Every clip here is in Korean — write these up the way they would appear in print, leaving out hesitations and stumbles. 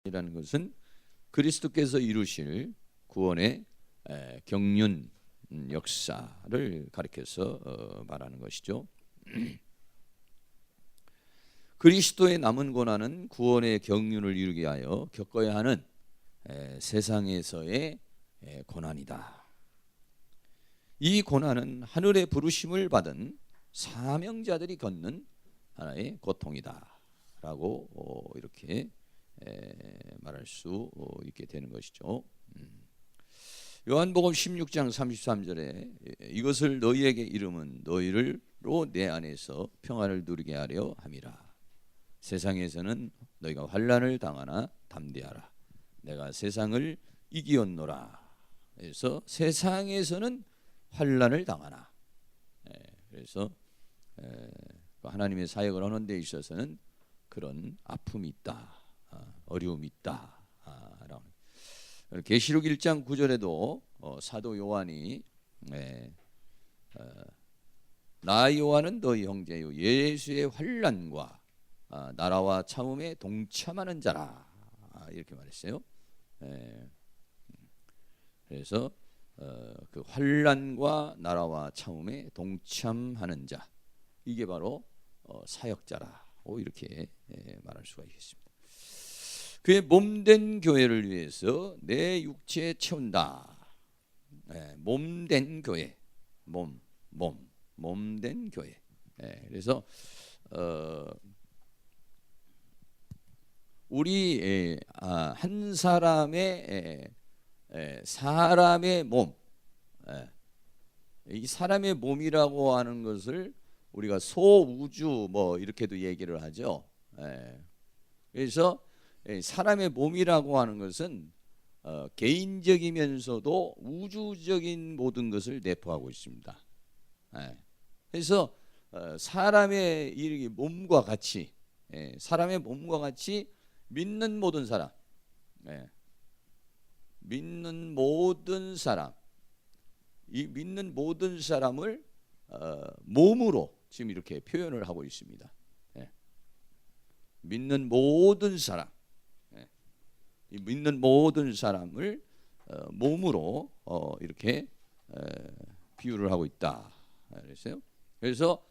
이라는 것은 그리스도께서 이루실 구원의 경륜 역사를 가리켜서 말하는 것이죠. 그리스도의 남은 고난은 구원의 경륜을 이루게 하여 겪어야 하는 세상에서의 고난이다. 이 고난은 하늘의 부르심을 받은 사명자들이 겪는 하나의 고통이다 라고 이렇게 말할 수 있게 되는 것이죠. 요한복음 16장 33절에 이것을 너희에게 이름은 너희를로 내 안에서 평안을 누리게 하려 함이라. 세상에서는 너희가 환난을 당하나 담대하라. 내가 세상을 이기었노라. 그래서 세상에서는 환난을 당하나. 그래서 하나님의 사역을 하는 데 있어서는 그런 아픔이 있다, 어려움이 있다. 계시록 1장 9절에도 사도 요한이 나 요한은 너희 형제요 예수의 환난과 나라와 참음에 동참하는 자라 이렇게 말했어요. 그래서 그 환난과 나라와 참음에 동참하는 자, 이게 바로 사역자라고 이렇게 말할 수가 있겠습니다. 그의 몸된 교회를 위해서 내 육체에 채운다. 몸된 교회, 몸된 교회. 그래서 우리 한 사람의 몸, 이 사람의 몸이라고 하는 것을 우리가 소우주 뭐 이렇게도 얘기를 하죠. 그래서 사람의 몸이라고 하는 것은 개인적이면서도 우주적인 모든 것을 내포하고 있습니다. 그래서 사람의 이 몸과 같이 사람의 몸과 같이 믿는 모든 사람, 믿는 모든 사람, 이 믿는 모든 사람을 몸으로 지금 이렇게 표현을 하고 있습니다. 믿는 모든 사람, 이 믿는 모든 사람을 몸으로 이렇게 비유를 하고 있다. 그래서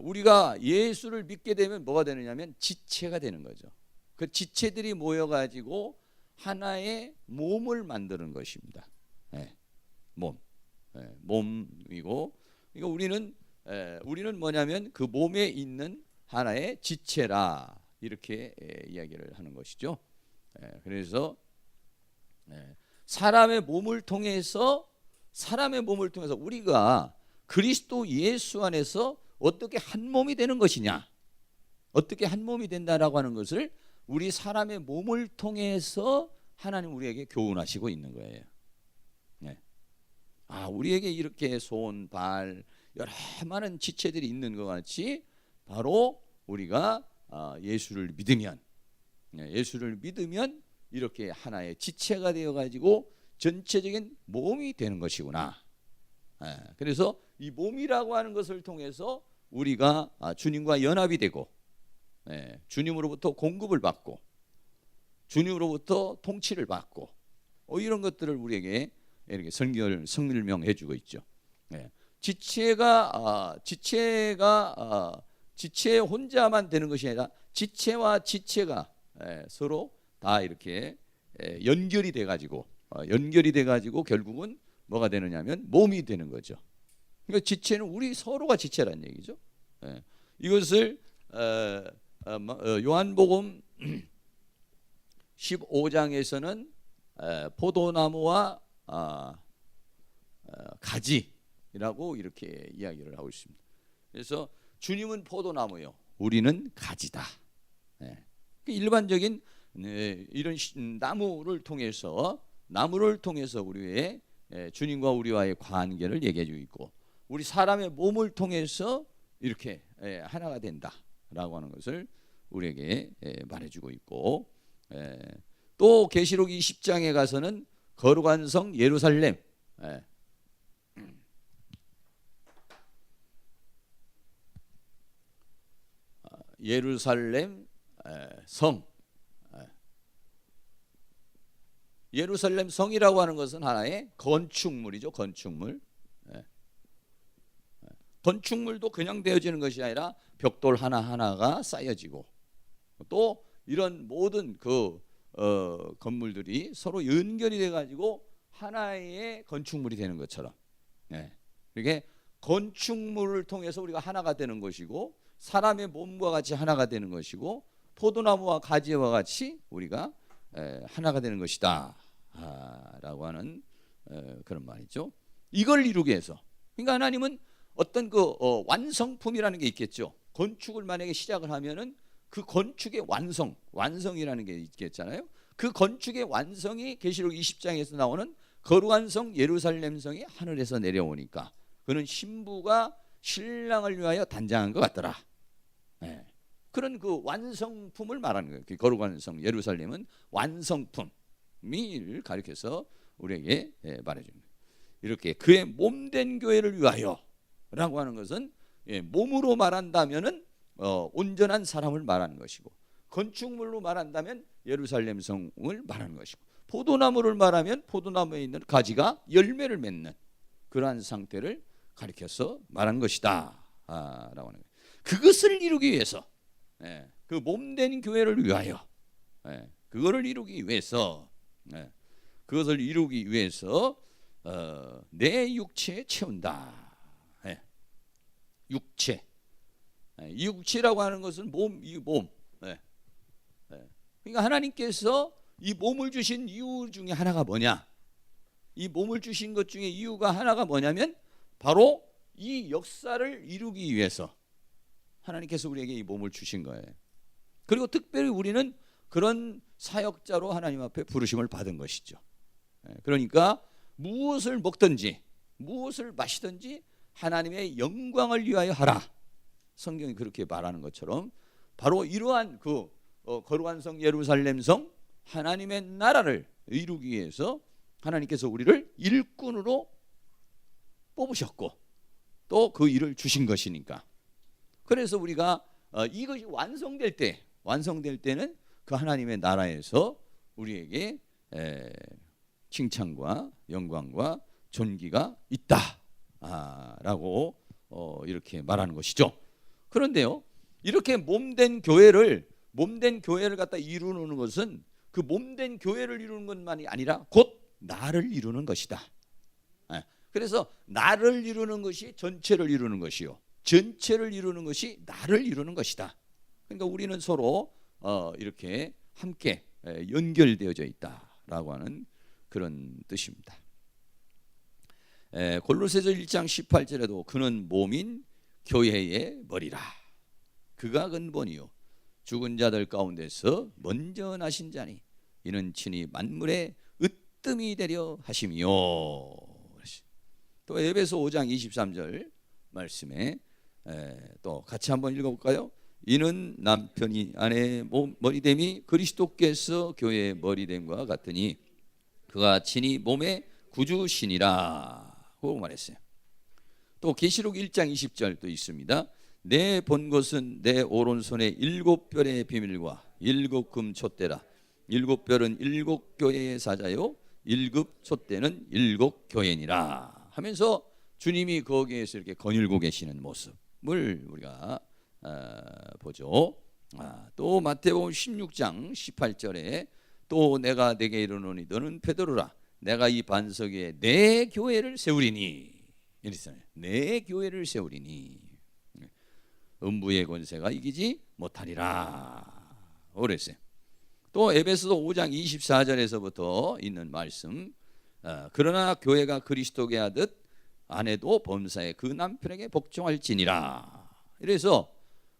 우리가 예수를 믿게 되면 뭐가 되느냐면 지체가 되는 거죠. 그 지체들이 모여가지고 하나의 몸을 만드는 것입니다. 몸이고, 그러니까 우리는 뭐냐면 그 몸에 있는 하나의 지체라 이렇게 이야기를 하는 것이죠. 그래서 사람의 몸을 통해서 우리가 그리스도 예수 안에서 어떻게 한 몸이 되는 것이냐, 어떻게 한 몸이 된다라고 하는 것을 우리 사람의 몸을 통해서 하나님 우리에게 교훈하시고 있는 거예요. 우리에게 이렇게 손, 발, 여러 많은 지체들이 있는 것 같이 바로 우리가 예수를 믿으면 이렇게 하나의 지체가 되어가지고 전체적인 몸이 되는 것이구나. 그래서 이 몸이라고 하는 것을 통해서 우리가 주님과 연합이 되고, 주님으로부터 공급을 받고, 주님으로부터 통치를 받고, 이런 것들을 우리에게 이렇게 설명해 주고 있죠. 지체가 지체 혼자만 되는 것이 아니라 지체와 지체가 서로 다 이렇게 연결이 돼 가지고 결국은 뭐가 되느냐면 몸이 되는 거죠. 그러니까 지체는 우리 서로가 지체라는 얘기죠. 이것을 요한복음 15장에서는 포도나무와 가지라고 이렇게 이야기를 하고 있습니다. 그래서 주님은 포도나무요, 우리는 가지다. 일반적인 이런 나무를 통해서 우리의 주님과 우리와의 관계를 얘기해 주고 있고, 우리 사람의 몸을 통해서 이렇게 하나가 된다라고 하는 것을 우리에게 말해주고 있고, 또 계시록 20장에 가서는 거룩한 성 예루살렘, 예루살렘 성, 예루살렘 성이라고 하는 것은 하나의 건축물이죠. 건축물. 예. 건축물도 그냥 되어지는 것이 아니라 벽돌 하나하나가 쌓여지고 또 이런 모든 건물들이 서로 연결이 돼 가지고 하나의 건축물이 되는 것처럼, 예. 이렇게 건축물을 통해서 우리가 하나가 되는 것이고 사람의 몸과 같이 하나가 되는 것이고 포도나무와 가지와 같이 우리가 하나가 되는 것이다 라고 하는 그런 말이죠. 이걸 이루기 위해서, 그러니까 하나님은 어떤 완성품이라는 게 있겠죠. 건축을 만약에 시작을 하면은 그 건축의 완성이라는 게 있겠잖아요. 그 건축의 완성이 계시록 20장에서 나오는 거룩한 성 예루살렘 성이 하늘에서 내려오니까 그는 신부가 신랑을 위하여 단장한 것 같더라. 네. 그런 그 완성품을 말하는 거예요. 그 거룩한 성 예루살렘은 완성품을 가리켜서 우리에게 말해주는 거예요. 이렇게 그의 몸된 교회를 위하여라고 하는 것은 몸으로 말한다면은 온전한 사람을 말하는 것이고, 건축물로 말한다면 예루살렘 성을 말하는 것이고, 포도나무를 말하면 포도나무에 있는 가지가 열매를 맺는 그러한 상태를 가리켜서 말하는 것이다 라고 하는 거예요. 그것을 이루기 위해서, 그 몸된 교회를 위하여, 그거를 이루기 위해서, 그것을 이루기 위해서 내 육체에 채운다. 육체. 이 육체라고 하는 것은 이 몸. 그러니까 하나님께서 이 몸을 주신 이유 중에 하나가 뭐냐? 이 몸을 주신 것 중에 이유가 하나가 뭐냐면 바로 이 역사를 이루기 위해서 하나님께서 우리에게 이 몸을 주신 거예요. 그리고 특별히 우리는 그런 사역자로 하나님 앞에 부르심을 받은 것이죠. 그러니까 무엇을 먹든지 무엇을 마시든지 하나님의 영광을 위하여 하라. 성경이 그렇게 말하는 것처럼 바로 이러한 거룩한 성 예루살렘 성 하나님의 나라를 이루기 위해서 하나님께서 우리를 일꾼으로 뽑으셨고 또 그 일을 주신 것이니까, 그래서 우리가 이것이 완성될 때는 그 하나님의 나라에서 우리에게 칭찬과 영광과 존귀가 있다라고 이렇게 말하는 것이죠. 그런데요, 이렇게 몸된 교회를 갖다 이루는 것은 그 몸된 교회를 이루는 것만이 아니라 곧 나를 이루는 것이다. 그래서 나를 이루는 것이 전체를 이루는 것이요, 전체를 이루는 것이 나를 이루는 것이다. 그러니까 우리는 서로 이렇게 함께 연결되어져 있다라고 하는 그런 뜻입니다. 골로새서 1장 18절에도 그는 몸인 교회의 머리라. 그가 근본이요 죽은 자들 가운데서 먼저 나신 자니 이는 친히 만물의 으뜸이 되려 하심이요. 또 에베소 5장 23절 말씀에 또 같이 한번 읽어볼까요? 이는 남편이 아내의 머리됨이 그리스도께서 교회의 머리됨과 같으니 그가 친히 몸의 구주시니라 고 말했어요. 또 계시록 1장 20절도 있습니다. 내 본 것은 내 오른손에 7별의 비밀과 7금 촛대라. 7별은 7교회의 사자요 7촛대는 7교회니라 하면서 주님이 거기에서 이렇게 거닐고 계시는 모습을 우리가 보죠. 또 마태복음 16장 18절에 또 내가 네게 이르노니 너는 베드로라. 내가 이 반석 위에 내 교회를 세우리니. 이랬잖아요. 내 교회를 세우리니 음부의 권세가 이기지 못하리라 그랬어요. 또 에베소서 5장 24절에서부터 있는 말씀, 그러나 교회가 그리스도께 하듯 아내도 범사에 그 남편에게 복종할지니라. 그래서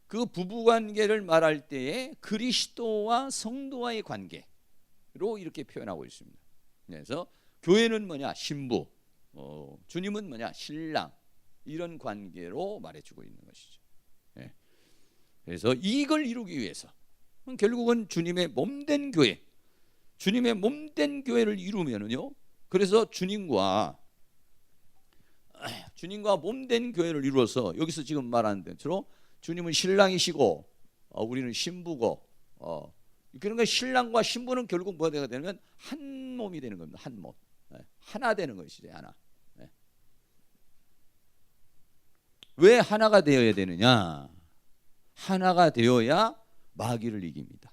그 부부관계를 말할 때에 그리스도와 성도와의 관계로 이렇게 표현하고 있습니다. 그래서 교회는 뭐냐? 신부, 주님은 뭐냐? 신랑, 이런 관계로 말해주고 있는 것이죠. 그래서 이걸 이루기 위해서 결국은 주님의 몸된 교회, 주님의 몸된 교회를 이루면은요, 그래서 주님과 몸된 교회를 이루어서 여기서 지금 말하는 대로 주님은 신랑이시고 우리는 신부고, 그러니까 신랑과 신부는 결국 뭐가 되면 한 몸이 되는 겁니다. 한 몸. 하나 되는 것이죠. 하나. 왜 하나가 되어야 되느냐? 하나가 되어야 마귀를 이깁니다.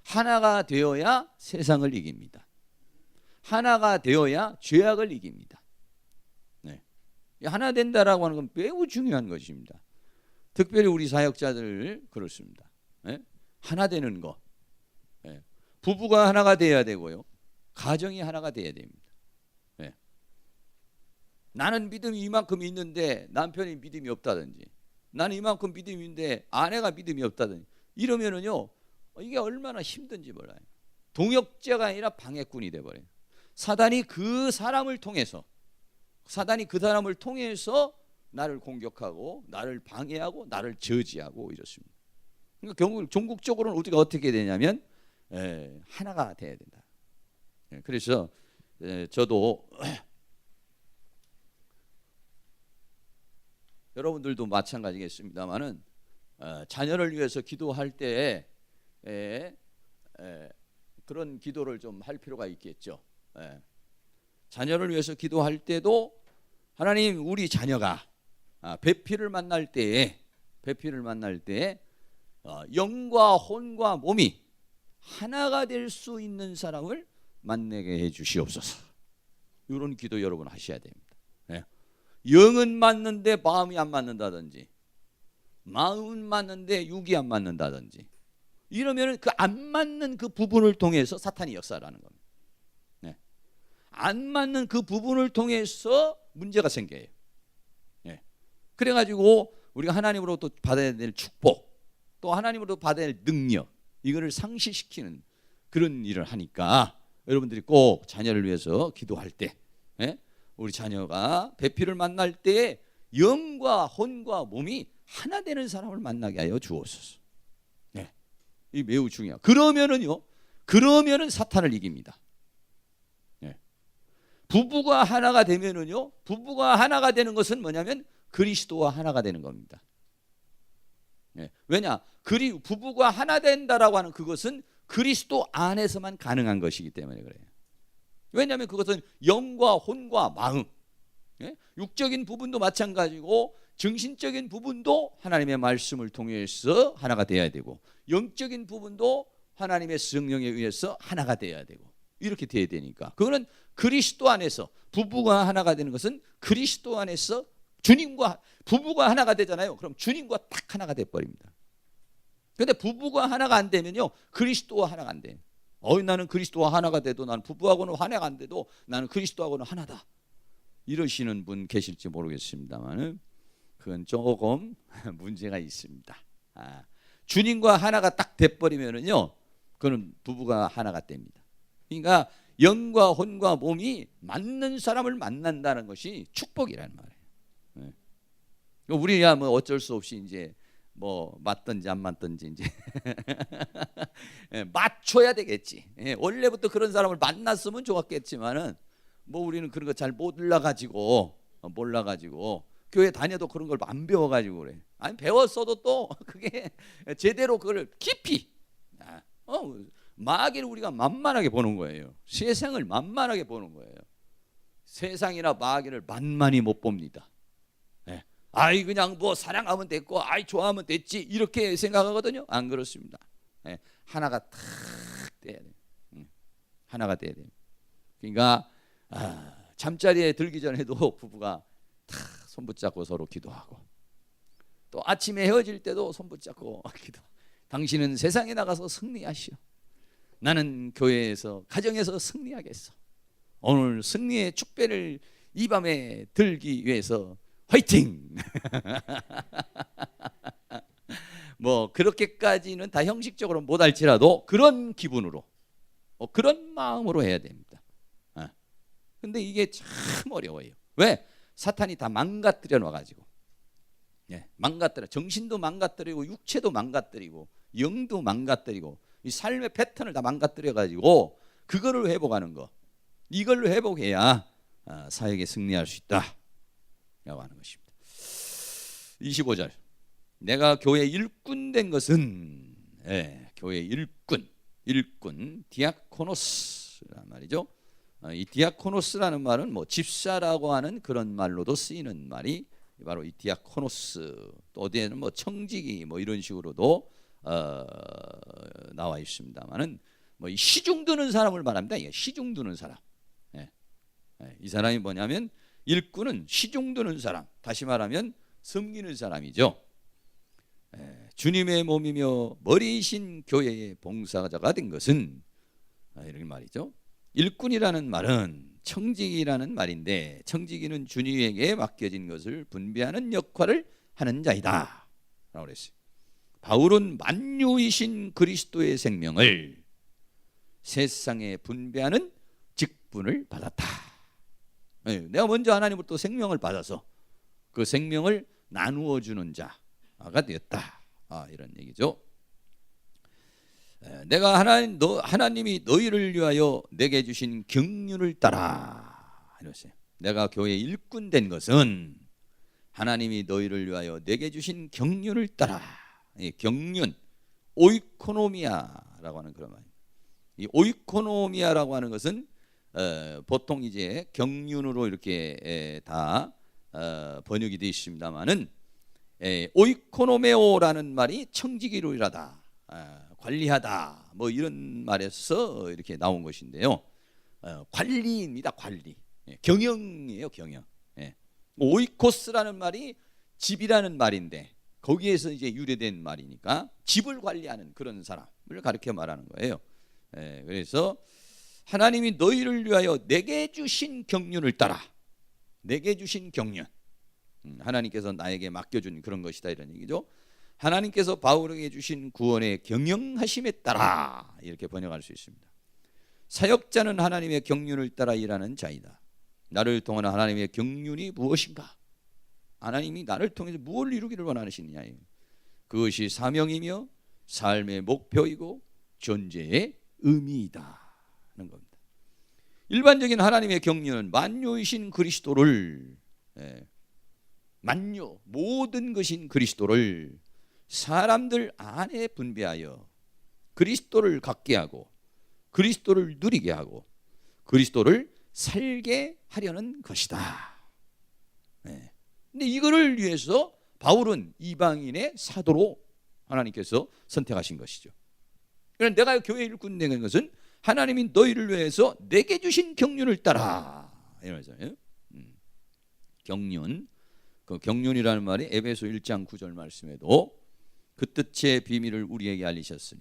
하나가 되어야 세상을 이깁니다. 하나가 되어야 죄악을 이깁니다. 하나 된다라고 하는 건 매우 중요한 것입니다. 특별히 우리 사역자들 그렇습니다. 하나 되는 거. 부부가 하나가 돼야 되고요. 가정이 하나가 돼야 됩니다. 나는 믿음이 이만큼 있는데 남편이 믿음이 없다든지, 나는 이만큼 믿음이 있는데 아내가 믿음이 없다든지, 이러면은요 이게 얼마나 힘든지 몰라요. 동역자가 아니라 방해꾼이 돼버려요. 사단이 그 사람을 통해서 나를 공격하고 나를 방해하고 나를 저지하고 이렇습니다. 그러니까 결국 종국적으로는 우리가 어떻게 되냐면 하나가 돼야 된다. 그래서 저도 여러분들도 마찬가지겠습니다만은 자녀를 위해서 기도할 때 그런 기도를 좀 할 필요가 있겠죠. 자녀를 위해서 기도할 때도 하나님, 우리 자녀가 배필을 만날 때에 영과 혼과 몸이 하나가 될 수 있는 사람을 만나게 해 주시옵소서. 이런 기도 여러분 하셔야 됩니다. 영은 맞는데 마음이 안 맞는다든지, 마음은 맞는데 육이 안 맞는다든지, 이러면 그 안 맞는 그 부분을 통해서 사탄이 역사하는 겁니다. 안 맞는 그 부분을 통해서 문제가 생겨요. 그래가지고 우리가 하나님으로부터 받아야 될 축복, 또 하나님으로부터 받아야 될 능력, 이거를 상실시키는 그런 일을 하니까 여러분들이 꼭 자녀를 위해서 기도할 때, 우리 자녀가 배필을 만날 때 영과 혼과 몸이 하나 되는 사람을 만나게 하여 주옵소서. 이 매우 중요해요. 그러면은 사탄을 이깁니다. 부부가 하나가 되면은요, 부부가 하나가 되는 것은 뭐냐면 그리스도와 하나가 되는 겁니다. 왜냐? 부부가 하나 된다라고 하는 그것은 그리스도 안에서만 가능한 것이기 때문에 그래요. 왜냐하면 그것은 영과 혼과 마음, 육적인 부분도 마찬가지고 정신적인 부분도 하나님의 말씀을 통해서 하나가 돼야 되고, 영적인 부분도 하나님의 성령에 의해서 하나가 돼야 되고, 이렇게 돼야 되니까 그거는 그리스도 안에서, 부부가 하나가 되는 것은 그리스도 안에서 주님과 부부가 하나가 되잖아요. 그럼 주님과 딱 하나가 돼버립니다. 그런데 부부가 하나가 안 되면요, 그리스도와 하나가 안 돼요. 나는 그리스도와 하나가 돼도, 나는 부부하고는 하나가 안 돼도 나는 그리스도하고는 하나다, 이러시는 분 계실지 모르겠습니다만 그건 조금 문제가 있습니다. 주님과 하나가 딱 돼버리면은요, 그는 부부가 하나가 됩니다. 그러니까 영과 혼과 몸이 맞는 사람을 만난다는 것이 축복이라는 말이에요. 우리야 뭐 어쩔 수 없이 이제 뭐 맞든지 안 맞든지 이제 맞춰야 되겠지. 원래부터 그런 사람을 만났으면 좋았겠지만은 뭐 우리는 그런 거 잘 몰라가지고 교회 다녀도 그런 걸 안 배워가지고 그래. 아니 배웠어도 또 그게 제대로 그걸 깊이 마귀를 우리가 만만하게 보는 거예요. 세상을 만만하게 보는 거예요. 세상이나 마귀를 만만히 못 봅니다. 아이 그냥 뭐 사랑하면 됐고, 아이 좋아하면 됐지, 이렇게 생각하거든요. 안 그렇습니다. 하나가 탁 돼야 돼요. 하나가 돼야 돼요. 그러니까 잠자리에 들기 전에도 부부가 탁 손붙잡고 서로 기도하고, 또 아침에 헤어질 때도 손붙잡고 기도. 당신은 세상에 나가서 승리하시오. 나는 교회에서, 가정에서 승리하겠어. 오늘 승리의 축배를 이 밤에 들기 위해서 화이팅! 뭐 그렇게까지는 다 형식적으로 못할지라도 그런 기분으로, 그런 마음으로 해야 됩니다. 근데 이게 참 어려워요. 왜? 사탄이 다 망가뜨려 놔가지고, 망가뜨려, 정신도 망가뜨리고 육체도 망가뜨리고 영도 망가뜨리고 이 삶의 패턴을 다 망가뜨려가지고 그거를 회복하는 거, 이걸로 회복해야 사역에 승리할 수 있다 라고 하는 것입니다. 25절, 내가 교회 일꾼 된 것은, 교회 일꾼 디아코노스란 말이죠. 이 디아코노스라는 말은 뭐 집사라고 하는 그런 말로도 쓰이는 말이 바로 이 디아코노스, 또 어디에는 뭐 청지기 뭐 이런 식으로도 나와 있습니다만은 뭐 이 시중 드는 사람을 말합니다. 이게 시중 드는 사람. 이 사람이 뭐냐면 일꾼은 시중 드는 사람, 다시 말하면 섬기는 사람이죠. 주님의 몸이며 머리이신 교회의 봉사자가 된 것은 이런 말이죠. 일꾼이라는 말은 청지기라는 말인데, 청지기는 주님에게 맡겨진 것을 분배하는 역할을 하는 자이다 라고 그랬어요. 바울은 만유이신 그리스도의 생명을 세상에 분배하는 직분을 받았다. 내가 먼저 하나님으로부터 생명을 받아서 그 생명을 나누어 주는 자가 되었다. 이런 얘기죠. 내가 하나님이 너희를 위하여 내게 주신 경륜을 따라 이러세요. 내가 교회 일꾼 된 것은 하나님이 너희를 위하여 내게 주신 경륜을 따라. 이 경륜, 오이코노미아라고 하는 그런 말입니다. 이 오이코노미아라고 하는 것은 보통 이제 경륜으로 이렇게 다 번역이 되어 있습니다만은 오이코노메오라는 말이 청지기로 일하다, 관리하다, 뭐 이런 말에서 이렇게 나온 것인데요. 관리입니다. 관리, 경영이에요. 경영. 오이코스라는 말이 집이라는 말인데 거기에서 이제 유래된 말이니까 집을 관리하는 그런 사람을 가르쳐 말하는 거예요. 그래서 하나님이 너희를 위하여 내게 주신 경륜을 따라. 내게 주신 경륜, 하나님께서 나에게 맡겨준 그런 것이다 이런 얘기죠. 하나님께서 바울에게 주신 구원의 경영하심에 따라 이렇게 번역할 수 있습니다. 사역자는 하나님의 경륜을 따라 일하는 자이다. 나를 통한 하나님의 경륜이 무엇인가? 하나님이 나를 통해서 무엇을 이루기를 원하시느냐? 그것이 사명이며 삶의 목표이고 존재의 의미이다 하는 겁니다. 일반적인 하나님의 경륜은 만유이신 그리스도를, 만유, 모든 것인 그리스도를 사람들 안에 분배하여 그리스도를 갖게 하고 그리스도를 누리게 하고 그리스도를 살게 하려는 것이다. 근데 이거를 위해서 바울은 이방인의 사도로 하나님께서 선택하신 것이죠. 그러니까 내가 교회 일꾼 된 것은 하나님이 너희를 위해서 내게 주신 경륜을 따라 이러면서 경륜, 그 경륜이라는 말이 에베소 1장 9절 말씀에도 그 뜻의 비밀을 우리에게 알리셨으니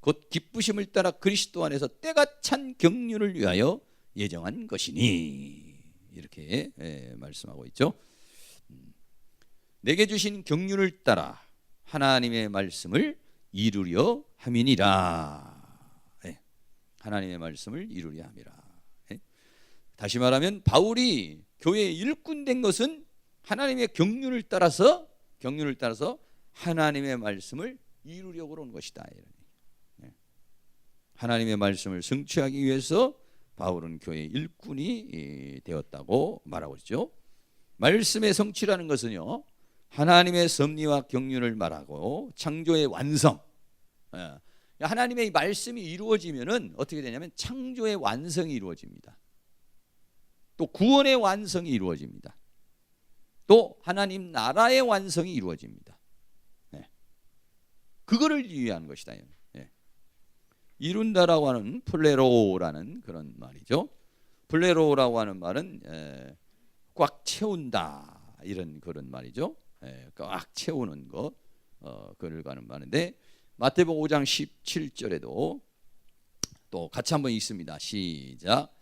곧 기쁘심을 따라 그리스도 안에서 때가 찬 경륜을 위하여 예정한 것이니 이렇게 말씀하고 있죠. 내게 주신 경륜을 따라 하나님의 말씀을 이루려 함이니라. 하나님의 말씀을 이루려 함이라. 다시 말하면 바울이 교회의 일꾼 된 것은 하나님의 경륜을 따라서 하나님의 말씀을 이루려고 그런 것이다. 하나님의 말씀을 성취하기 위해서 바울은 교회의 일꾼이 되었다고 말하고 있죠. 말씀의 성취라는 것은요, 하나님의 섭리와 경륜을 말하고 창조의 완성. 하나님의 말씀이 이루어지면은 어떻게 되냐면 창조의 완성이 이루어집니다. 또 구원의 완성이 이루어집니다. 또 하나님 나라의 완성이 이루어집니다. 그거를 위한 것이다. 이룬다라고 하는 플레로라는 그런 말이죠. 플레로라고 하는 말은 꽉 채운다 이런 그런 말이죠. 꽉 채우는 것, 그를 가는 말인데 마태복음 5장 17절에도 또 같이 한번 읽습니다. 시작.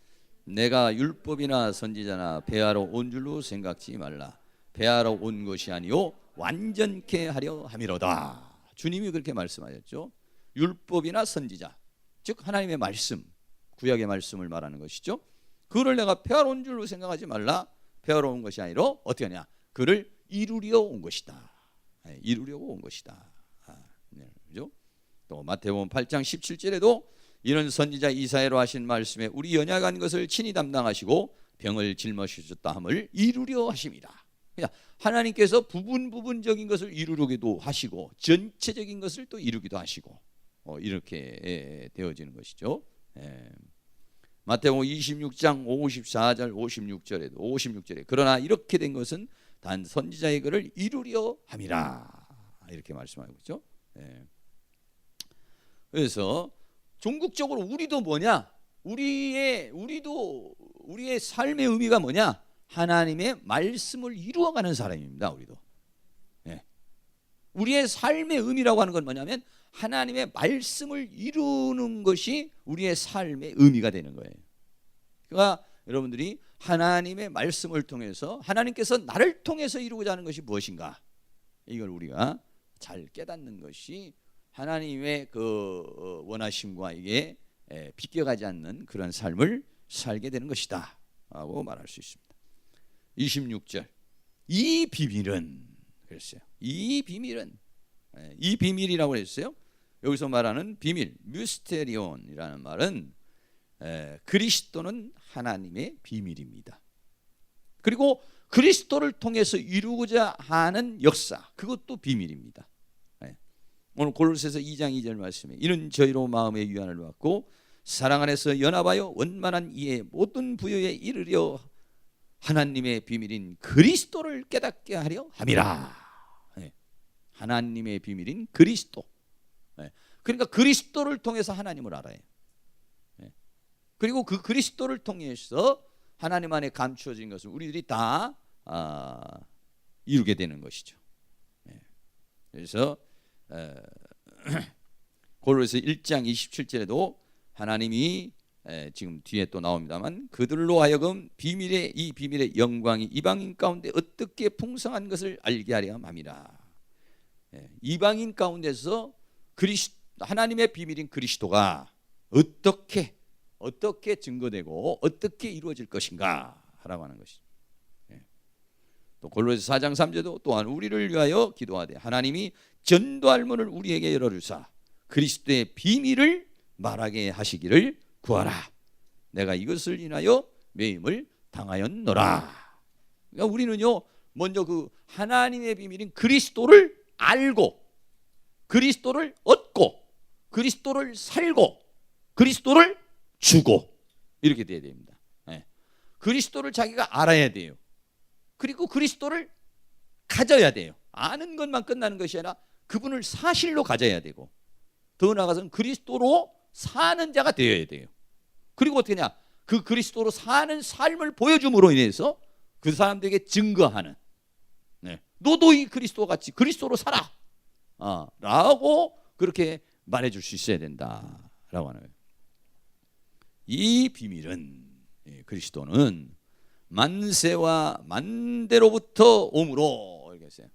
내가 율법이나 선지자나 배하러 온 줄로 생각지 말라. 배하러 온 것이 아니요 완전케 하려 함이로다. 주님이 그렇게 말씀하셨죠. 율법이나 선지자, 즉 하나님의 말씀, 구약의 말씀을 말하는 것이죠. 그를 내가 배하러 온 줄로 생각하지 말라. 배하러 온 것이 아니라 어떻게 하냐? 그를 이루려 온 것이다. 이루려고 온 것이다. 그죠? 또 마태복음 8장 17절에도 이런 선지자 이사야로 하신 말씀에 우리 연약한 것을 친히 담당하시고 병을 짊어지셨다 함을 이루려 하십니다. 그냥 하나님께서 부분적인 것을 이루려기도 하시고 전체적인 것을 또 이루기도 하시고 이렇게 되어지는 것이죠. 마태복음 26장 54절 56절에 그러나 이렇게 된 것은 단 선지자의 글을 이루려 함이라 이렇게 말씀하고 있죠. 예. 그래서 종국적으로 우리도 뭐냐? 우리도 우리의 삶의 의미가 뭐냐? 하나님의 말씀을 이루어가는 사람입니다. 우리도. 예. 우리의 삶의 의미라고 하는 건 뭐냐면 하나님의 말씀을 이루는 것이 우리의 삶의 의미가 되는 거예요. 그러니까 여러분들이 하나님의 말씀을 통해서 하나님께서 나를 통해서 이루고자 하는 것이 무엇인가? 이걸 우리가 잘 깨닫는 것이 하나님의 그 원하심과 이게 비껴가지 않는 그런 삶을 살게 되는 것이다 하고 말할 수 있습니다. 26절 이 비밀은 그랬어요. 이 비밀이라고 했어요. 여기서 말하는 비밀 미스테리온이라는 말은 그리스도는 하나님의 비밀입니다. 그리고 그리스도를 통해서 이루고자 하는 역사 그것도 비밀입니다. 오늘 골로새서 2장 2절 말씀에 이는 저희로 마음의 유한을 받고 사랑 안에서 연합하여 원만한 이해의 모든 부여에 이르려 하나님의 비밀인 그리스도를 깨닫게 하려 함이라. 하나님의 비밀인 그리스도. 그러니까 그리스도를 통해서 하나님을 알아요. 그리고 그 그리스도를 통해서 하나님 안에 감추어진 것을 우리들이 다 이루게 되는 것이죠. 그래서 골로새 1장 27절에도 하나님이 지금 뒤에 또 나옵니다만 그들로 하여금 이 비밀의 영광이 이방인 가운데 어떻게 풍성한 것을 알게 하려 함이라. 이방인 가운데서 하나님의 비밀인 그리스도가 어떻게 증거되고 어떻게 이루어질 것인가 하라고 하는 것이죠. 또 골로새 4장 3절도 또한 우리를 위하여 기도하되 하나님이 전도할 문을 우리에게 열어주사 그리스도의 비밀을 말하게 하시기를 구하라. 내가 이것을 인하여 매임을 당하였노라. 그러니까 우리는요 먼저 그 하나님의 비밀인 그리스도를 알고 그리스도를 얻고 그리스도를 살고 그리스도를 주고 이렇게 돼야 됩니다. 그리스도를 자기가 알아야 돼요. 그리고 그리스도를 가져야 돼요. 아는 것만 끝나는 것이 아니라 그분을 사실로 가져야 되고 더 나아가서는 그리스도로 사는 자가 되어야 돼요. 그리고 어떻게 하냐? 그 그리스도로 사는 삶을 보여줌으로 인해서 그 사람들에게 증거하는 너도 이 그리스도와 같이 그리스도로 살아 라고 그렇게 말해줄 수 있어야 된다라고 하는 거예요. 이 비밀은 그리스도는 만세와 만대로부터 오므로 이렇게 했어요.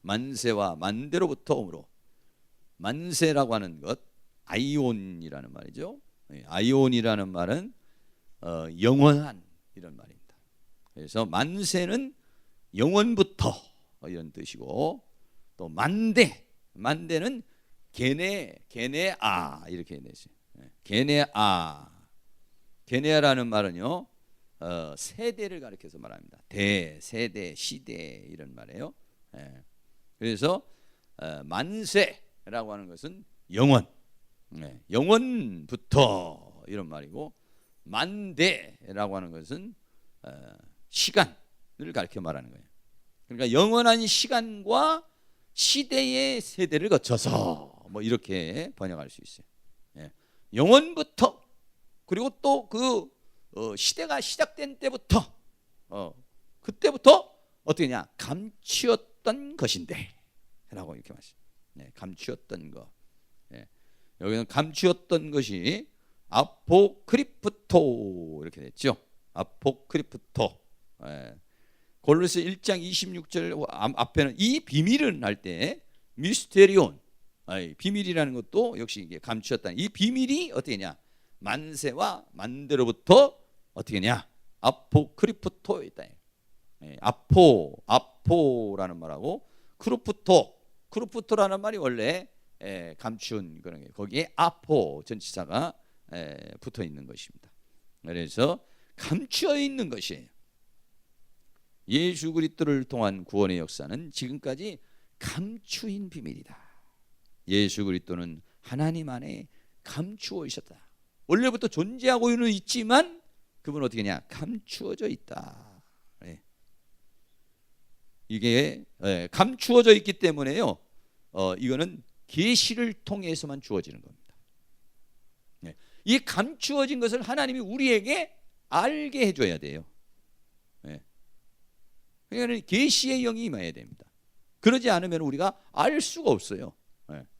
만세와 만대로부터 오므로 만세라고 하는 것 아이온이라는 말이죠. 아이온이라는 말은 영원한 이런 말입니다. 그래서 만세는 영원부터 이런 뜻이고 또 만대는 게네아 이렇게 되죠. 게네아라는 말은요 세대를 가리켜서 말합니다. 세대, 시대 이런 말이에요. 그래서 만세라고 하는 것은 영원, 영원부터 이런 말이고 만대라고 하는 것은 시간을 가리켜 말하는 거예요. 그러니까 영원한 시간과 시대의 세대를 거쳐서 뭐 이렇게 번역할 수 있어요. 영원부터 그리고 또 그 시대가 시작된 때부터 그때부터 어떻게냐 감추었던 것인데 라고 이렇게 말씀해요. 감추었던 것. 여기는 감추었던 것이 아포크리프토 이렇게 됐죠. 아포크리프토. 골로새 1장 26절 앞에는 이 비밀은 할 때 미스테리온 비밀이라는 것도 역시 이게 감추었다는 이 비밀이 어떻게냐 만세와 만대로부터 어떻게냐 아포크리프토에 있다. 아포라는 말하고 크루프토라는 말이 원래 감춘 그런 게 거기에 아포 전치사가 붙어 있는 것입니다. 그래서 감추어 있는 것이에요. 예수 그리스도를 통한 구원의 역사는 지금까지 감추인 비밀이다. 예수 그리스도는 하나님 안에 감추어 있었다. 원래부터 존재하고는 있지만 그분은 어떻게 하냐? 감추어져 있다. 이게 감추어져 있기 때문에요. 이거는 계시를 통해서만 주어지는 겁니다. 이 감추어진 것을 하나님이 우리에게 알게 해줘야 돼요. 그러니까 계시의 영이 임해야 됩니다. 그러지 않으면 우리가 알 수가 없어요.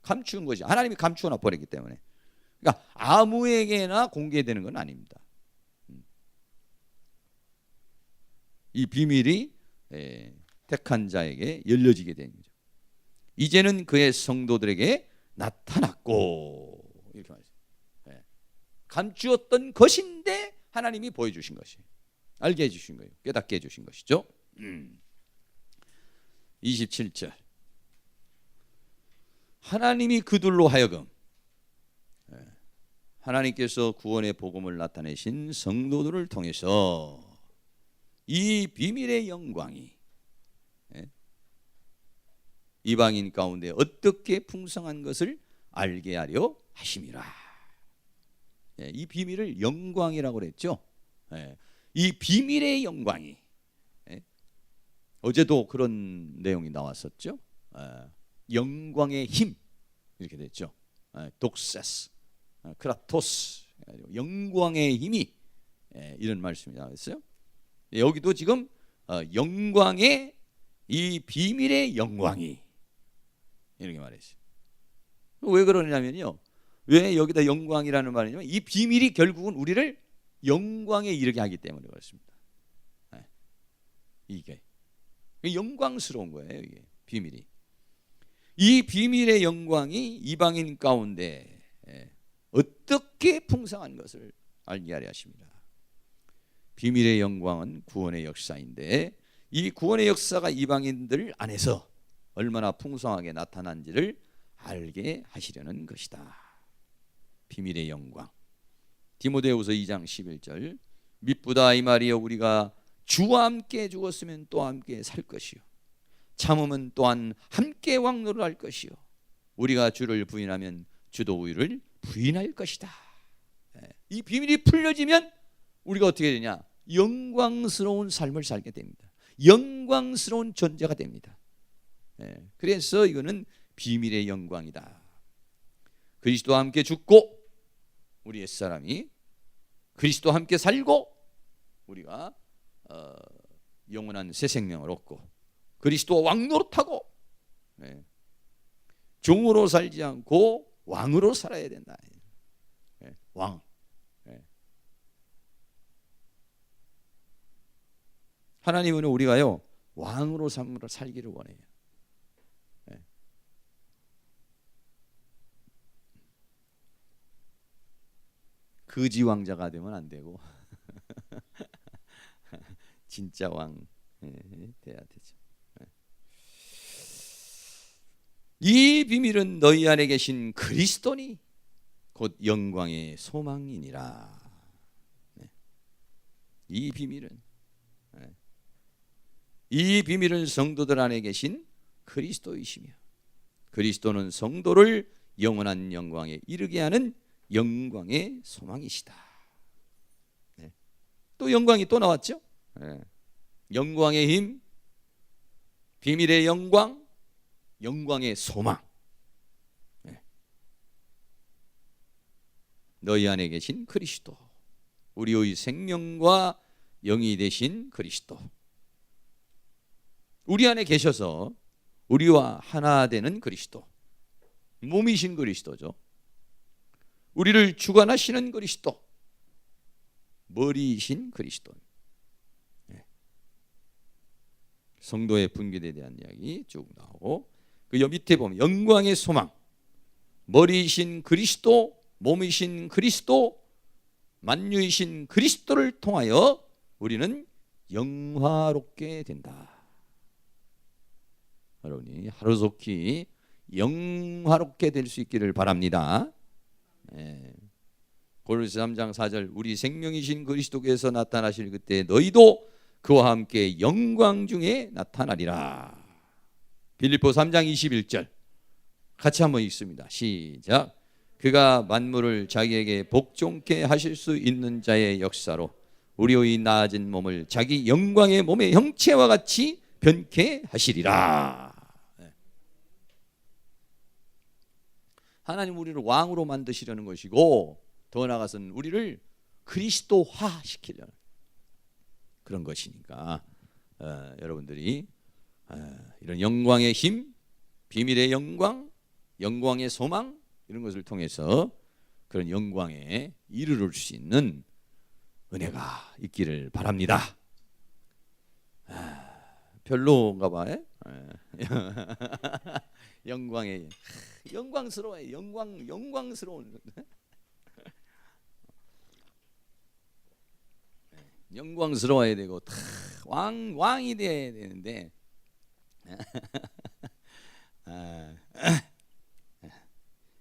감추는 것이 하나님이 감추어 버렸기 때문에. 그러니까 아무에게나 공개되는 건 아닙니다. 이 비밀이 택한 자에게 열려지게 되는 거죠. 이제는 그의 성도들에게 나타났고, 이렇게 말했어요. 감추었던 것인데 하나님이 보여주신 것이, 알게 해주신 거예요. 깨닫게 해주신 것이죠. 27절, 하나님이 그들로 하여금, 하나님께서 구원의 복음을 나타내신 성도들을 통해서 이 비밀의 영광이 이방인 가운데 어떻게 풍성한 것을 알게 하려 하심이라. 이 비밀을 영광이라고 그랬죠. 이 비밀의 영광이, 어제도 그런 내용이 나왔었죠. 영광의 힘, 이렇게 됐죠. 독세스, 크라토스, 영광의 힘이, 이런 말씀이 나왔어요. 여기도 지금 영광의, 이 비밀의 영광이, 이렇게 말했어요. 왜 그러냐면요, 왜 여기다 영광이라는 말이냐면 이 비밀이 결국은 우리를 영광에 이르게 하기 때문에 그렇습니다. 이게 영광스러운 거예요. 이게 비밀이, 이 비밀의 영광이 이방인 가운데 어떻게 풍성한 것을 알게 하려 하십니다. 비밀의 영광은 구원의 역사인데 이 구원의 역사가 이방인들 안에서 얼마나 풍성하게 나타난지를 알게 하시려는 것이다. 비밀의 영광. 디모데후서 2장 11절, 미쁘다 이 말이여, 우리가 주와 함께 죽었으면 또 함께 살 것이요, 참음은 또한 함께 왕노를 할 것이요, 우리가 주를 부인하면 주도 우리를 부인할 것이다. 이 비밀이 풀려지면 우리가 어떻게 되냐? 영광스러운 삶을 살게 됩니다. 영광스러운 존재가 됩니다. 그래서 이거는 비밀의 영광이다. 그리스도와 함께 죽고 우리 옛사람이, 그리스도와 함께 살고 우리가 영원한 새 생명을 얻고, 그리스도와 왕노릇하고, 종으로 살지 않고 왕으로 살아야 된다. 왕. 하나님은 우리가요 왕으로 살기를 원해요. 거지 왕자가 되면 안 되고 진짜 왕 돼야 되죠. 이 비밀은 너희 안에 계신 그리스도니 곧 영광의 소망이니라. 이 비밀은 성도들 안에 계신 그리스도이시며, 그리스도는 성도를 영원한 영광에 이르게 하는 영광의 소망이시다. 또 영광이 또 나왔죠. 영광의 힘, 비밀의 영광, 영광의 소망. 너희 안에 계신 그리스도, 우리의 생명과 영이 되신 그리스도, 우리 안에 계셔서 우리와 하나 되는 그리스도, 몸이신 그리스도죠. 우리를 주관하시는 그리스도, 머리이신 그리스도. 성도의 분깃에 대한 이야기 쭉 나오고, 그 밑에 보면 영광의 소망, 머리이신 그리스도, 몸이신 그리스도, 만유이신 그리스도를 통하여 우리는 영화롭게 된다. 여러분이 하루속히 영화롭게 될 수 있기를 바랍니다. 고린도서 3장 4절, 우리 생명이신 그리스도께서 나타나실 그때 너희도 그와 함께 영광 중에 나타나리라. 빌립보 3장 21절 같이 한번 읽습니다. 시작. 그가 만물을 자기에게 복종케 하실 수 있는 자의 역사로 우리의 나아진 몸을 자기 영광의 몸의 형체와 같이 변케 하시리라. 하나님 우리를 왕으로 만드시려는 것이고, 더 나아가서는 우리를 그리스도화 시키려는 그런 것이니까 여러분들이 이런 영광의 힘, 비밀의 영광, 영광의 소망, 이런 것을 통해서 그런 영광에 이르를 수 있는 은혜가 있기를 바랍니다. 별로인가 봐요. 영광의 영광스러워요. 영광스러운 영광스러워야 되고 왕이 돼야 되는데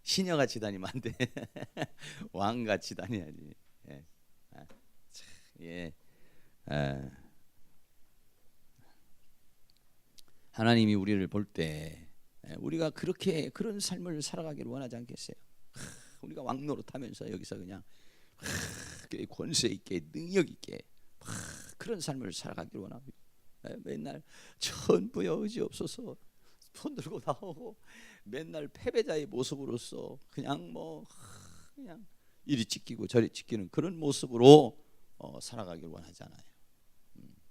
시녀같이 다니면 안 돼. 왕같이 다녀야지. 예. 하나님이 우리를 볼 때 우리가 그런 삶을 살아가기를 원하지 않겠어요? 우리가 왕노릇하면서 여기서 그냥 권세 있게 능력 있게 그런 삶을 살아가기를 원합니다. 맨날 천부여 의지 없어서 손 들고 나오고 맨날 패배자의 모습으로서 그냥 그냥 이리 찢기고 저리 찢기는 그런 모습으로 살아가길 원하잖아요.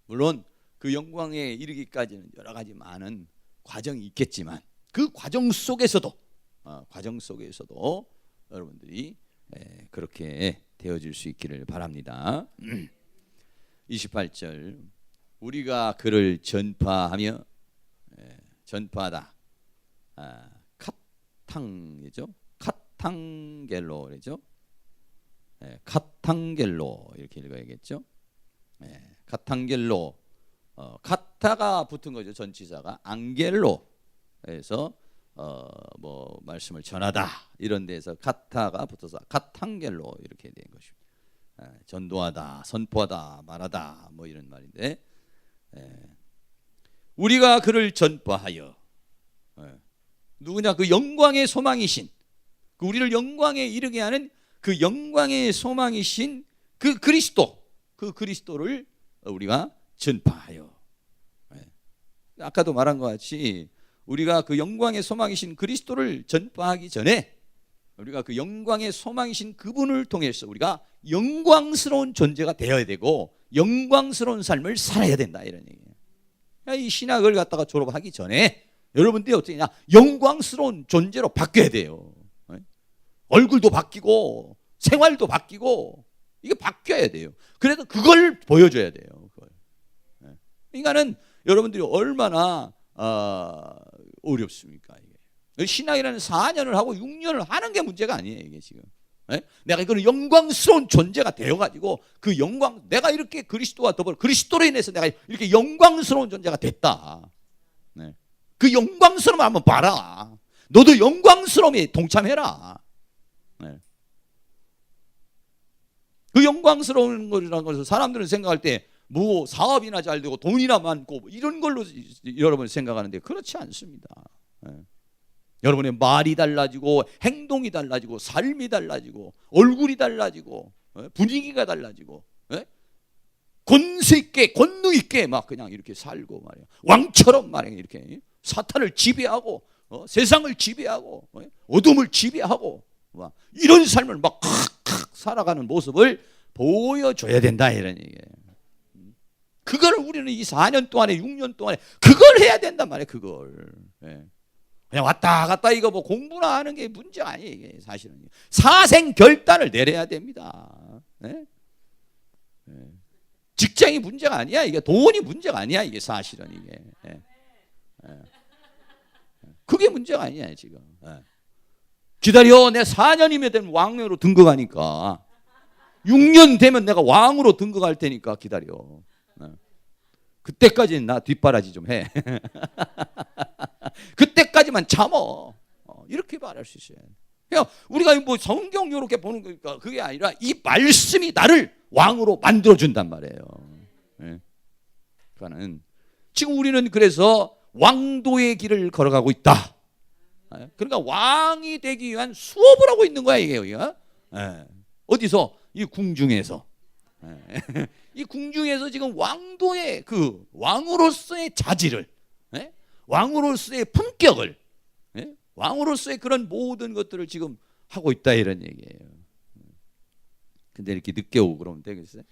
물론 그 영광에 이르기까지는 여러 가지 많은 과정이 있겠지만 그 과정 속에서도 여러분들이 그렇게 되어질 수 있기를 바랍니다. 28절 우리가 그를 전파하며 전파하다. 카탕이죠. 카탕겔로죠. 카탕겔로 이렇게 읽어야겠죠. 카탕겔로. 카타가 붙은 거죠. 전치사가 안겔로에서 말씀을 전하다 이런 데서 카타가 붙어서 카탕겔로 이렇게 된 것입니다. 전도하다, 선포하다, 말하다 이런 말인데 우리가 그를 전파하여 누구냐? 그 영광의 소망이신 그 우리를 영광에 이르게 하는 그 영광의 소망이신 그 그리스도를 우리가 전파하여. 아까도 말한 것 같이 우리가 그 영광의 소망이신 그리스도를 전파하기 전에 우리가 그 영광의 소망이신 그분을 통해서 우리가 영광스러운 존재가 되어야 되고 영광스러운 삶을 살아야 된다 이런 얘기예요. 이 신학을 갖다가 졸업하기 전에 여러분들이 어떻게 하냐? 영광스러운 존재로 바뀌어야 돼요. 얼굴도 바뀌고 생활도 바뀌고 이게 바뀌어야 돼요. 그래도 그걸 보여줘야 돼요. 그러니까는 여러분들이 얼마나 어렵습니까? 이게 신앙이라는 4년을 하고 6년을 하는 게 문제가 아니에요. 이게 지금 내가 그런 영광스러운 존재가 되어가지고 그 영광 내가 이렇게 그리스도와 더불어 그리스도로 인해서 내가 이렇게 영광스러운 존재가 됐다. 그 영광스러움 한번 봐라. 너도 영광스러움에 동참해라. 그 영광스러운 것이라는 것을 사람들은 생각할 때 사업이나 잘 되고 돈이나 많고 이런 걸로 여러분 생각하는데 그렇지 않습니다. 여러분의 말이 달라지고 행동이 달라지고 삶이 달라지고 얼굴이 달라지고 분위기가 달라지고 권세 있게 권능 있게 막 그냥 이렇게 살고 말이야. 왕처럼 말이야. 이렇게 사탄을 지배하고 세상을 지배하고 어둠을 지배하고 이런 삶을 막 살아가는 모습을 보여줘야 된다 이런 얘기예요. 그걸 우리는 이 4년 동안에 6년 동안에 그걸 해야 된단 말이에요. 그걸 그냥 왔다 갔다 이거 공부나 하는 게 문제가 아니에요. 이게 사실은 사생 결단을 내려야 됩니다. 직장이 문제가 아니야. 이게 돈이 문제가 아니야. 이게 사실은 이게 그게 문제가 아니야 지금. 기다려. 내 4년이면 되면 왕으로 등극하니까 6년 되면 내가 왕으로 등극할 테니까 기다려. 그때까지는 나 뒷바라지 좀 해. 그때까지만 참어. 이렇게 말할 수 있어요. 그냥 우리가 성경 이렇게 보는 거니까 그게 아니라 이 말씀이 나를 왕으로 만들어준단 말이에요. 그러니까는 지금 우리는 그래서 왕도의 길을 걸어가고 있다. 그러니까 왕이 되기 위한 수업을 하고 있는 거야 이게 여기가. 어디서? 이 궁중에서. 이 궁중에서 지금 왕도의 그 왕으로서의 자질을, 왕으로서의 품격을, 왕으로서의 그런 모든 것들을 지금 하고 있다 이런 얘기예요. 근데 이렇게 늦게 오고 그러면 되겠어요?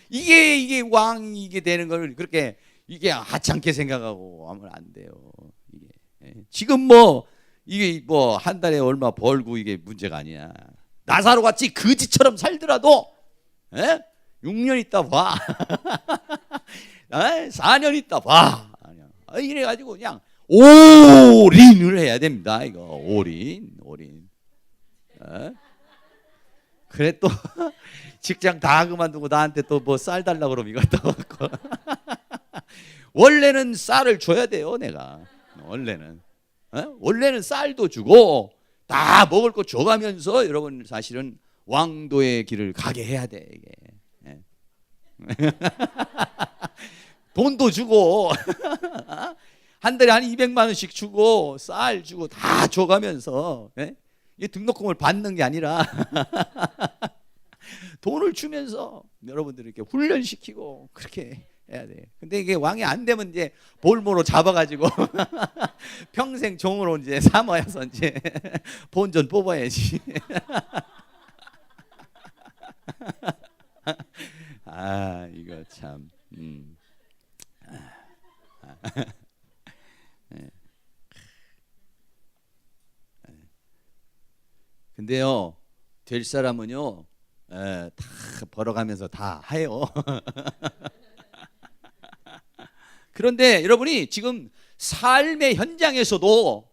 이게 왕이 이게 되는 걸 그렇게 이게 하찮게 생각하고 하면 안 돼요. 이게 지금 뭐 이게 뭐 한 달에 얼마 벌고 이게 문제가 아니야. 나사로 같이 거지처럼 살더라도 6년 있다 봐. 4년 있다 봐. 이래가지고 그냥 올인을 해야 됩니다. 이거 올인. 그래 또 직장 다 그만두고 나한테 또 뭐 쌀 달라고 그러면 이것도 갖고. 원래는 쌀을 줘야 돼요. 내가 원래는 쌀도 주고 다 먹을 거 줘가면서 여러분 사실은 왕도의 길을 가게 해야 돼 이게. 돈도 주고 한 달에 한 200만 원씩 주고 쌀 주고 다 줘가면서 이 등록금을 받는 게 아니라 돈을 주면서 여러분들 이렇게 훈련시키고 그렇게 해야 돼. 근데 이게 왕이 안 되면 이제 볼모로 잡아가지고 평생 종으로 이제 삼아서 이제 본전 뽑아야지. 이거 참. 근데요 될 사람은요 다 벌어가면서 다 해요. 그런데 여러분이 지금 삶의 현장에서도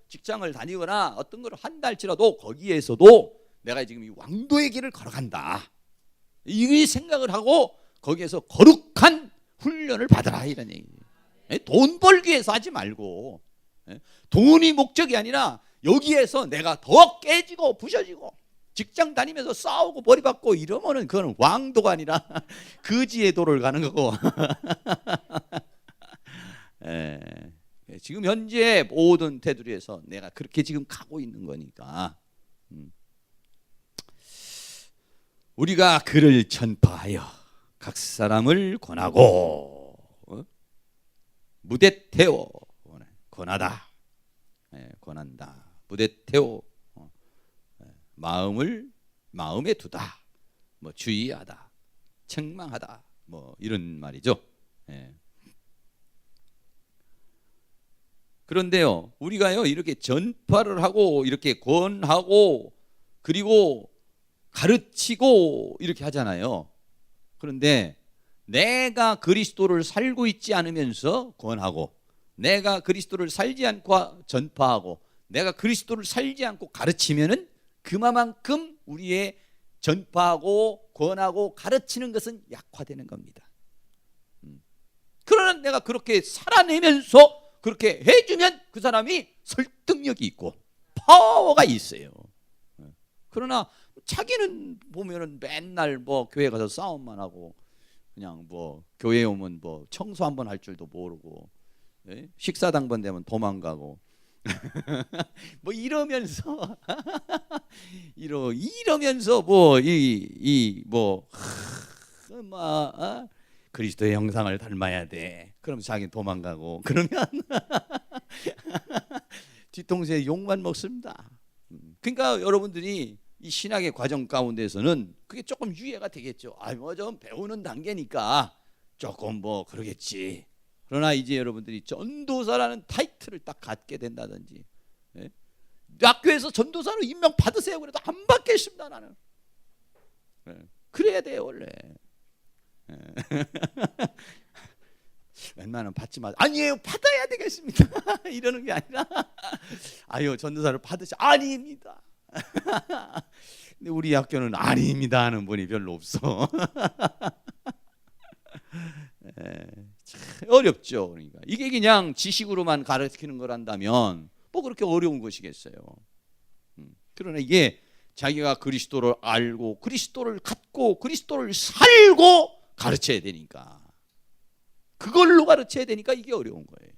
직장을 다니거나 어떤 걸 한달치라도 거기에서도 내가 지금 이 왕도의 길을 걸어간다 이 생각을 하고 거기에서 거룩한 훈련을 받아라 이런 얘기예요. 돈 벌기 위해서 하지 말고 돈이 목적이 아니라 여기에서 내가 더 깨지고 부셔지고 직장 다니면서 싸우고 머리 받고 이러면은 그건 왕도가 아니라 거지의 도를 가는 거고. 지금 현재 모든 테두리에서 내가 그렇게 지금 가고 있는 거니까 우리가 그를 전파하여 각 사람을 권하고 무대 태워 권하다 권한다 무대 태워 마음에 두다 뭐 주의하다 책망하다 뭐 이런 말이죠. 그런데요 우리가요 이렇게 전파를 하고 이렇게 권하고 그리고 가르치고 이렇게 하잖아요. 그런데 내가 그리스도를 살고 있지 않으면서 권하고 내가 그리스도를 살지 않고 전파하고 내가 그리스도를 살지 않고 가르치면은 그만큼 우리의 전파하고 권하고 가르치는 것은 약화되는 겁니다. 그러나 내가 그렇게 살아내면서 그렇게 해주면 그 사람이 설득력이 있고 파워가 있어요. 그러나 자기는 보면은 맨날 뭐 교회 가서 싸움만 하고 그냥 뭐 교회 오면 뭐 청소 한번 할 줄도 모르고 식사 당번 되면 도망가고 뭐 이러면서 이러면서 뭐 그리스도의 형상을 닮아야 돼. 그럼 자기 도망가고 그러면 뒤통수에 욕만 먹습니다. 그러니까 여러분들이 이 신학의 과정 가운데서는 그게 조금 유예가 되겠죠. 뭐 좀 배우는 단계니까 조금 뭐 그러겠지. 그러나 이제 여러분들이 전도사라는 타이틀을 딱 갖게 된다든지 학교에서 전도사로 임명 받으세요 그래도 안 받겠습니다 나는. 그래야 돼요 원래. 웬만하면 받지 마. 아니에요 받아야 되겠습니다. 이러는 게 아니라 아유 전도사를 받으시 아닙니다. 근데 우리 학교는 아닙니다 하는 분이 별로 없어. 참 어렵죠. 그러니까 이게 그냥 지식으로만 가르치는 거란다면 뭐 그렇게 어려운 것이겠어요. 그러나 이게 자기가 그리스도를 알고 그리스도를 갖고 그리스도를 살고 가르쳐야 되니까 그걸로 가르쳐야 되니까 이게 어려운 거예요.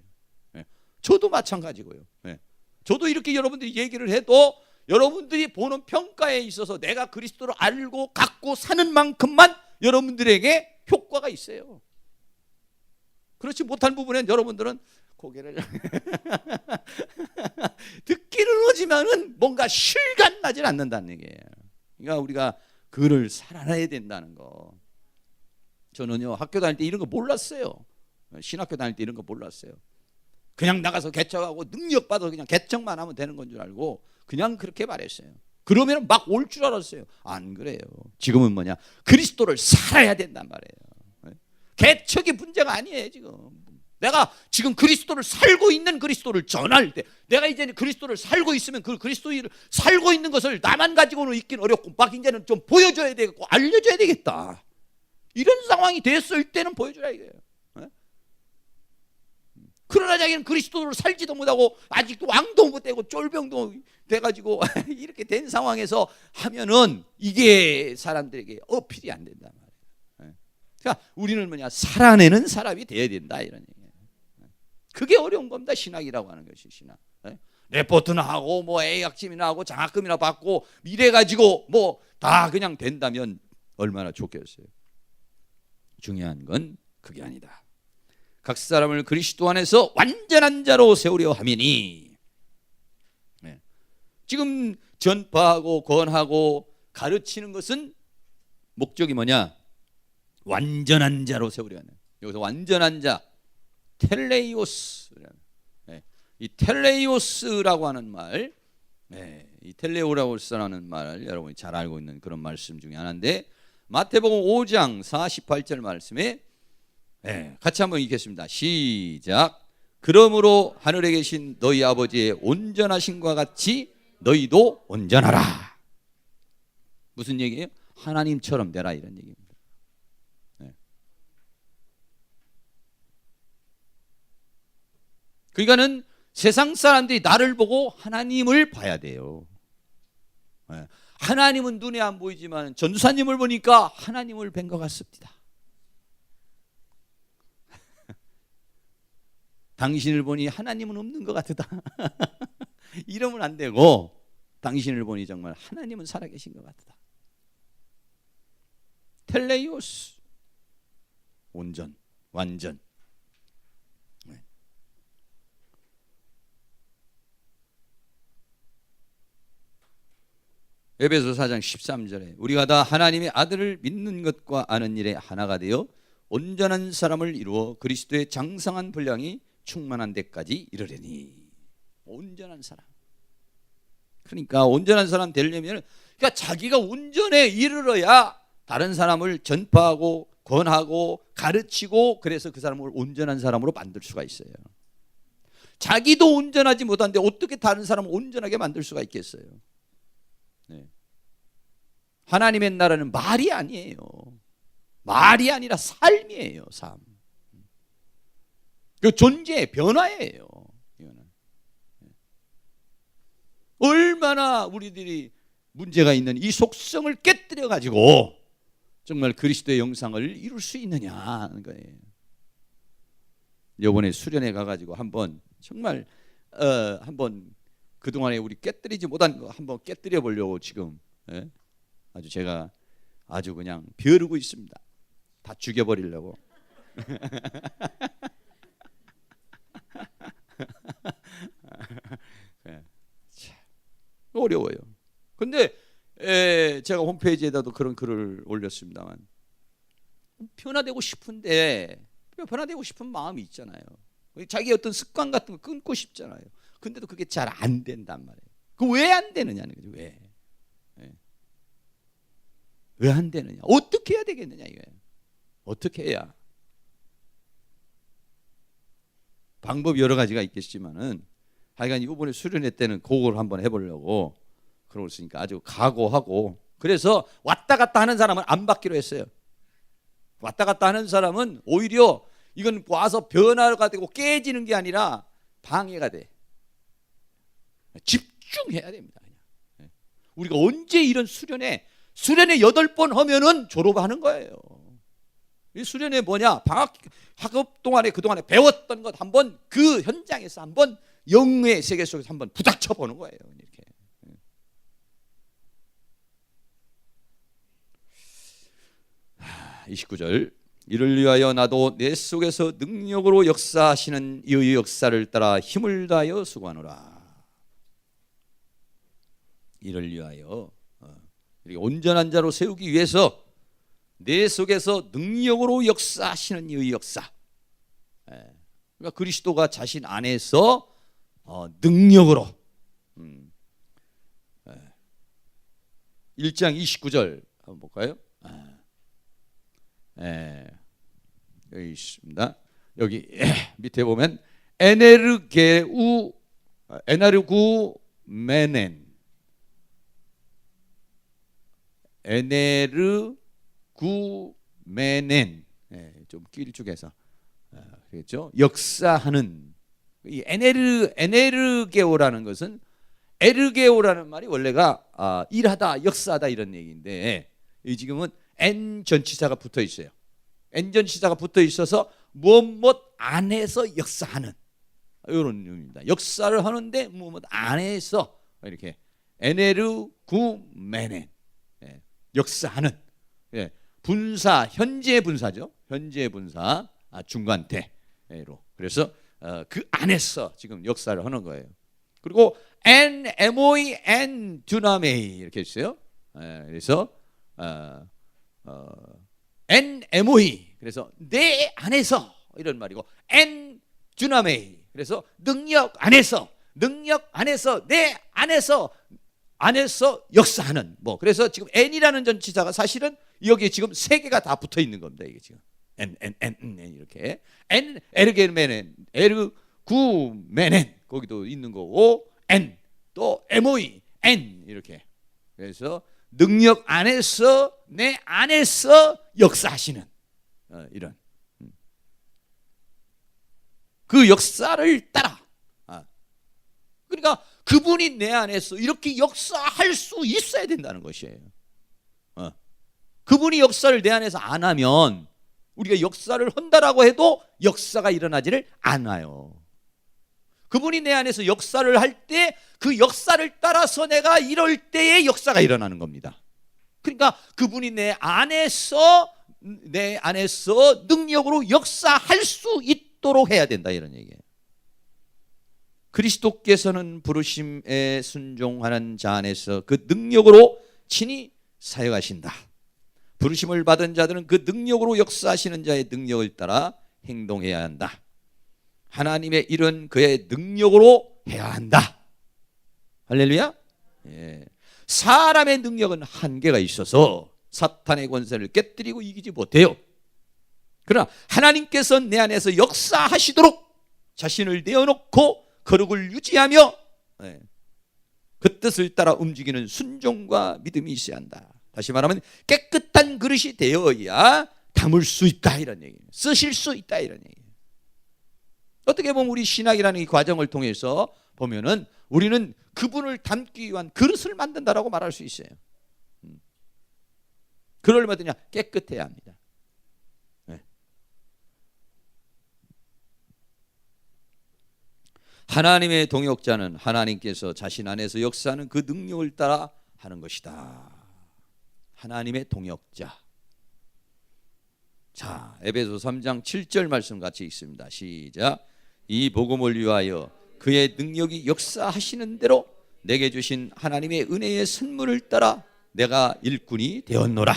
예. 저도 마찬가지고요. 예. 저도 이렇게 여러분들이 얘기를 해도 여러분들이 보는 평가에 있어서 내가 그리스도를 알고 갖고 사는 만큼만 여러분들에게 효과가 있어요. 그렇지 못한 부분엔 여러분들은 고개를 듣기는 오지만은 뭔가 실감 나질 않는다는 얘기예요. 그러니까 우리가 그를 살아내야 된다는 거. 저는요 학교 다닐 때 이런 거 몰랐어요. 신학교 다닐 때 이런 거 몰랐어요. 그냥 나가서 개척하고 능력 받아서 그냥 개척만 하면 되는 건 줄 알고 그냥 그렇게 말했어요. 그러면 막 올 줄 알았어요. 안 그래요. 지금은 뭐냐? 그리스도를 살아야 된단 말이에요. 개척이 문제가 아니에요. 지금 내가 지금 그리스도를 살고 있는 그리스도를 전할 때, 내가 이제는 그리스도를 살고 있으면 그 그리스도를 살고 있는 것을 나만 가지고는 있긴 어렵고 막 이제는 좀 보여줘야 되겠고 알려줘야 되겠다. 이런 상황이 됐을 때는 보여줘야 해요. 그러나 자기는 그리스도를 살지도 못하고 아직도 왕도 못 되고 쫄병도 돼가지고 이렇게 된 상황에서 하면은 이게 사람들에게 어필이 안 된단 말이에요. 그러니까 우리는 뭐냐, 살아내는 사람이 돼야 된다 이런 얘기예요. 그게 어려운 겁니다. 신학이라고 하는 것이 신학. 레포트나 하고 뭐 A학점이나 하고 장학금이나 받고 이래 가지고 뭐 다 그냥 된다면 얼마나 좋겠어요. 중요한 건 그게 아니다. 각 사람을 그리스도 안에서 완전한 자로 세우려 함이니. 지금 전파하고 권하고 가르치는 것은 목적이 뭐냐? 완전한 자로 세우려 하는. 여기서 완전한 자, 텔레이오스. 이 텔레이오스라고 하는 말, 이 텔레오라고스라는 말 여러분이 잘 알고 있는 그런 말씀 중에 하나인데, 마태복음 5장 48절 말씀에 같이 한번 읽겠습니다. 시작. 그러므로 하늘에 계신 너희 아버지의 온전하심과 같이 너희도 온전하라. 무슨 얘기예요? 하나님처럼 되라 이런 얘기입니다. 그러니까는 세상 사람들이 나를 보고 하나님을 봐야 돼요. 하나님은 눈에 안 보이지만 전도사님을 보니까 하나님을 뵌 것 같습니다. 당신을 보니 하나님은 없는 것 같다. 이러면 안 되고, 당신을 보니 정말 하나님은 살아계신 것 같다. 텔레이오스, 온전, 완전. 에베소 4장 13절에 우리가 다 하나님의 아들을 믿는 것과 아는 일에 하나가 되어 온전한 사람을 이루어 그리스도의 장성한 분량이 충만한 데까지 이르려니. 온전한 사람. 그러니까 온전한 사람 되려면, 그러니까 자기가 온전에 이르러야 다른 사람을 전파하고 권하고 가르치고, 그래서 그 사람을 온전한 사람으로 만들 수가 있어요. 자기도 온전하지 못한데 어떻게 다른 사람을 온전하게 만들 수가 있겠어요? 하나님의 나라는 말이 아니에요. 말이 아니라 삶이에요. 삶. 그 존재의 변화예요. 이거는. 얼마나 우리들이 문제가 있는 이 속성을 깨뜨려 가지고 정말 그리스도의 영상을 이룰 수 있느냐 하는 거예요. 이번에 수련회 가가지고 한번 정말 한번 그동안에 우리 깨뜨리지 못한 거 한번 깨뜨려 보려고 지금 아주 제가 아주 그냥 벼르고 있습니다. 다 죽여버리려고. 어려워요. 근데 제가 홈페이지에다도 그런 글을 올렸습니다만, 변화되고 싶은데 변화되고 싶은 마음이 있잖아요. 자기 어떤 습관 같은 거 끊고 싶잖아요. 근데도 그게 잘 안 된단 말이에요. 그 왜 안 되느냐는 거죠. 왜 안 되느냐? 어떻게 해야 되겠느냐 이거예요. 어떻게 해야? 방법이 여러 가지가 있겠지만은 하여간 이번에 수련회 때는 그걸 한번 해보려고 그러고 있으니까 아주 각오하고, 그래서 왔다 갔다 하는 사람은 안 받기로 했어요. 왔다 갔다 하는 사람은 오히려 이건 와서 변화가 되고 깨지는 게 아니라 방해가 돼. 집중해야 됩니다. 그냥. 우리가 언제 이런 수련회 8번 하면은 졸업하는 거예요. 이 수련회 뭐냐? 방학 학업 동안에 그동안에 배웠던 것 한번 그 현장에서 한번 영의 세계 속에서 한번 부닥쳐 보는 거예요. 이렇게. 29절 이를 위하여 나도 내 속에서 능력으로 역사하시는 이의 역사를 따라 힘을 다하여 수고하노라. 이를 위하여 온전한 자로 세우기 위해서 내 속에서 능력으로 역사하시는 이의 역사. 그러니까 그리스도가 자신 안에서 능력으로 1장 29절 한번 볼까요? 여기 있습니다. 여기 밑에 보면 에네르구 메넨 좀 길쭉해서 그렇죠? 역사하는 이 에네르게오라는 것은 에르게오라는 말이 원래가 일하다, 역사하다 이런 얘기인데 지금은 N 전치사가 붙어 있어요. N 전치사가 붙어 있어서 무엇 안에서 역사하는 이런 의미입니다. 역사를 하는데 무엇 안에서 이렇게 에네르구메넨 역사하는 분사 현재 분사죠. 현재 분사 중간태로 그래서 그 안에서 지금 역사를 하는 거예요. 그리고 N MOE N 두나메이 이렇게 있어요. 그래서 N MOE 그래서 내 안에서 이런 말이고 N 두나메이 그래서 능력 안에서 내 안에서 역사하는 뭐 그래서 지금 N이라는 전치사가 사실은 여기 지금 세 개가 다 붙어 있는 겁니다. 이게 지금 N 이렇게 N 에르구메넨 거기도 있는 거고 N 또 MOE N 이렇게 그래서 능력 안에서 내 안에서 역사하시는 이런 그 역사를 따라 그러니까 그분이 내 안에서 이렇게 역사할 수 있어야 된다는 것이에요. 그분이 역사를 내 안에서 안 하면 우리가 역사를 한다라고 해도 역사가 일어나지를 않아요. 그분이 내 안에서 역사를 할 때 그 역사를 따라서 내가 이럴 때의 역사가 일어나는 겁니다. 그러니까 그분이 내 안에서 능력으로 역사할 수 있도록 해야 된다 이런 얘기예요. 그리스도께서는 부르심에 순종하는 자 안에서 그 능력으로 친히 사역하신다. 부르심을 받은 자들은 그 능력으로 역사하시는 자의 능력을 따라 행동해야 한다. 하나님의 일은 그의 능력으로 해야 한다. 할렐루야. 사람의 능력은 한계가 있어서 사탄의 권세를 깨뜨리고 이기지 못해요. 그러나 하나님께서 내 안에서 역사하시도록 자신을 내어놓고 거룩을 유지하며 그 뜻을 따라 움직이는 순종과 믿음이 있어야 한다. 다시 말하면 깨끗한 그릇이 되어야 담을 수 있다 이런 얘기예요. 쓰실 수 있다 이런 얘기예요. 어떻게 보면 우리 신학이라는 이 과정을 통해서 보면은 우리는 그분을 담기 위한 그릇을 만든다라고 말할 수 있어요. 그럴 뭐냐 깨끗해야 합니다. 하나님의 동역자는 하나님께서 자신 안에서 역사하는 그 능력을 따라 하는 것이다. 하나님의 동역자. 자, 에베소 3장 7절 말씀 같이 읽습니다. 시작. 이 복음을 위하여 그의 능력이 역사하시는 대로 내게 주신 하나님의 은혜의 선물을 따라 내가 일꾼이 되었노라.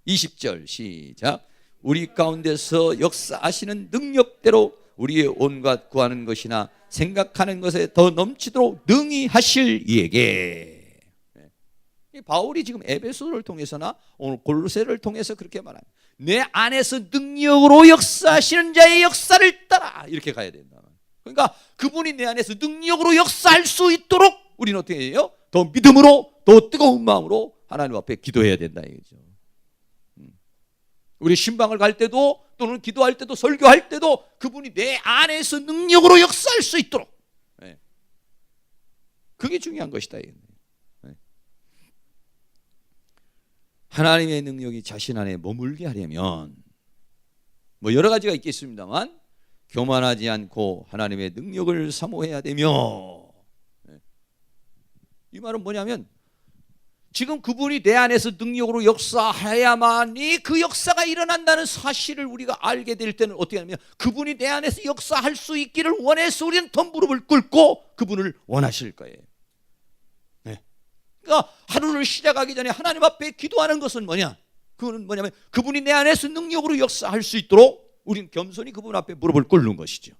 20절 시작. 우리 가운데서 역사하시는 능력대로 우리의 온갖 구하는 것이나 생각하는 것에 더 넘치도록 능히 하실 이에게. 바울이 지금 에베소를 통해서나 오늘 골로새를 통해서 그렇게 말합니다. 내 안에서 능력으로 역사하시는 자의 역사를 따라 이렇게 가야 된다. 그러니까 그분이 내 안에서 능력으로 역사할 수 있도록 우리는 어떻게 해요? 더 믿음으로 더 뜨거운 마음으로 하나님 앞에 기도해야 된다 이거죠. 우리 신방을 갈 때도 또는 기도할 때도 설교할 때도 그분이 내 안에서 능력으로 역사할 수 있도록 그게 중요한 것이다. 하나님의 능력이 자신 안에 머물게 하려면 뭐 여러 가지가 있겠습니다만 교만하지 않고 하나님의 능력을 사모해야 되며, 이 말은 뭐냐면 지금 그분이 내 안에서 능력으로 역사해야만이 그 역사가 일어난다는 사실을 우리가 알게 될 때는 어떻게 하냐면, 그분이 내 안에서 역사할 수 있기를 원해서 우리는 더 무릎을 꿇고 그분을 원하실 거예요. 그러니까 하루를 시작하기 전에 하나님 앞에 기도하는 것은 뭐냐? 그거는 뭐냐면 그분이 내 안에서 능력으로 역사할 수 있도록 우리는 겸손히 그분 앞에 무릎을 꿇는 것이죠.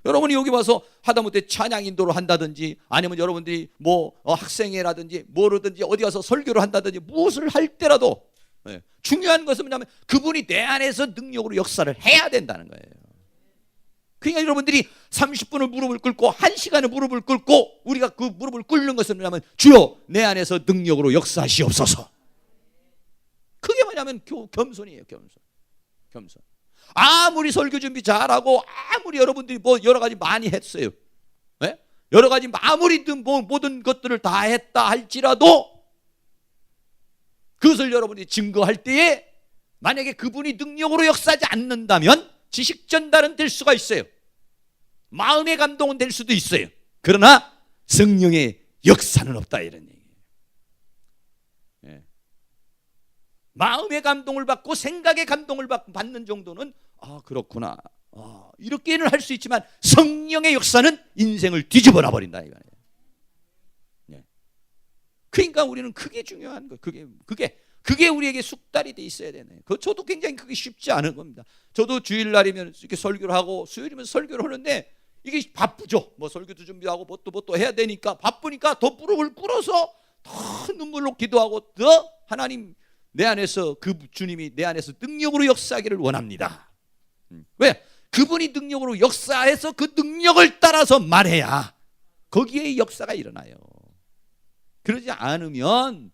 여러분이 여기 와서 하다못해 찬양 인도를 한다든지, 아니면 여러분들이 뭐 학생회라든지 뭐라든지 어디 가서 설교를 한다든지 무엇을 할 때라도 중요한 것은 뭐냐면 그분이 내 안에서 능력으로 역사를 해야 된다는 거예요. 그러니까 여러분들이 30분을 무릎을 꿇고 1시간을 무릎을 꿇고 우리가 그 무릎을 꿇는 것은 뭐냐면 주여 내 안에서 능력으로 역사하시옵소서. 그게 뭐냐면 겸손이에요. 겸손. 아무리 설교 준비 잘하고 아무리 여러분들이 뭐 여러 가지 많이 했어요, 네? 여러 가지 아무리든 뭐 모든 것들을 다 했다 할지라도 그것을 여러분들이 증거할 때에 만약에 그분이 능력으로 역사하지 않는다면 지식 전달은 될 수가 있어요. 마음의 감동은 될 수도 있어요. 그러나 성령의 역사는 없다, 이런 얘기예요. 마음의 감동을 받고 생각의 감동을 받는 정도는 그렇구나, 이렇게는 할 수 있지만 성령의 역사는 인생을 뒤집어놔 버린다 이거예요. 그러니까 우리는 그게 중요한 거. 그게 우리에게 숙달이 돼 있어야 되네. 저도 굉장히 그게 쉽지 않은 겁니다. 저도 주일날이면 이렇게 설교를 하고 수요일이면 설교를 하는데 이게 바쁘죠. 뭐 설교도 준비하고 뭣도 해야 되니까 바쁘니까 더 무릎을 꿇어서 더 눈물로 기도하고 더 하나님 내 안에서 그 주님이 내 안에서 능력으로 역사하기를 원합니다. 왜? 그분이 능력으로 역사해서 그 능력을 따라서 말해야 거기에 역사가 일어나요. 그러지 않으면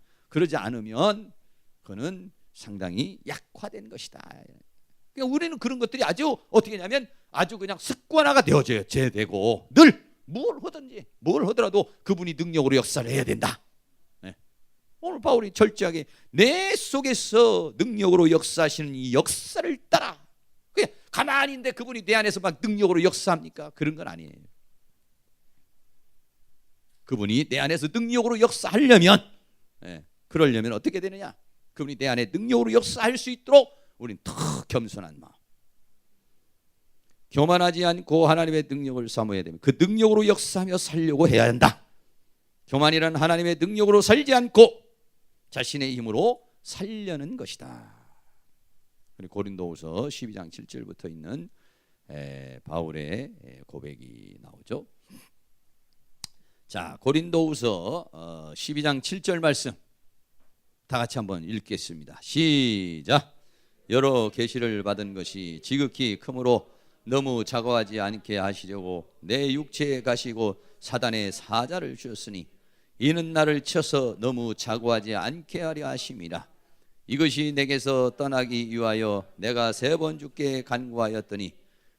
그는 상당히 약화된 것이다. 그러니까 우리는 그런 것들이 아주 어떻게 하냐면 아주 그냥 습관화가 되어져요. 되고 늘 뭘 하더라도 그분이 능력으로 역사를 해야 된다. 오늘 바울이 철저하게 내 속에서 능력으로 역사하시는 이 역사를 따라. 그냥 가만히 있는데 그분이 내 안에서 막 능력으로 역사합니까? 그런 건 아니에요. 그분이 내 안에서 능력으로 역사하려면, 그러려면 어떻게 되느냐? 그분이 내 안에 능력으로 역사할 수 있도록 우리는 더 겸손한 마음, 교만하지 않고 하나님의 능력을 사모해야 됩니다. 그 능력으로 역사하며 살려고 해야 한다. 교만이란 하나님의 능력으로 살지 않고 자신의 힘으로 살려는 것이다. 고린도후서 12장 7절부터 있는 바울의 고백이 나오죠. 자, 고린도후서 12장 7절 말씀 다 같이 한번 읽겠습니다. 시작. 여러 계시를 받은 것이 지극히 크므로 너무 자고하지 않게 하시려고 내 육체에 가시고 사단의 사자를 주셨으니 이는 나를 쳐서 너무 자고하지 않게 하려 하심이라. 이것이 내게서 떠나기 위하여 내가 3번 주께 간구하였더니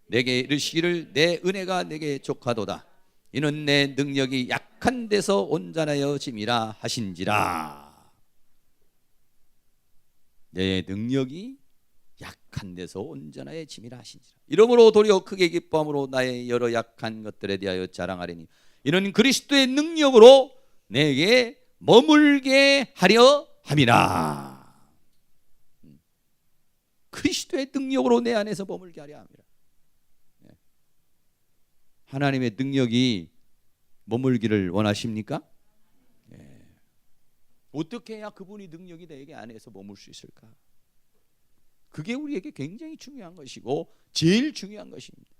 내게 이르시기를 내 은혜가 내게 족하도다. 이는 내 능력이 약한 데서 온전하여짐이라 하신지라. 내 능력이 약한 데서 온전하여짐이라 하신지라. 이러므로 도리어 크게 기뻐함으로 나의 여러 약한 것들에 대하여 자랑하리니 이는 그리스도의 능력으로 내게 머물게 하려 함이라. 그리스도의 능력으로 내 안에서 머물게 하려 함이라. 하나님의 능력이 머물기를 원하십니까? 어떻게 해야 그분이 능력이 내게 안에서 머물 수 있을까? 그게 우리에게 굉장히 중요한 것이고 제일 중요한 것입니다.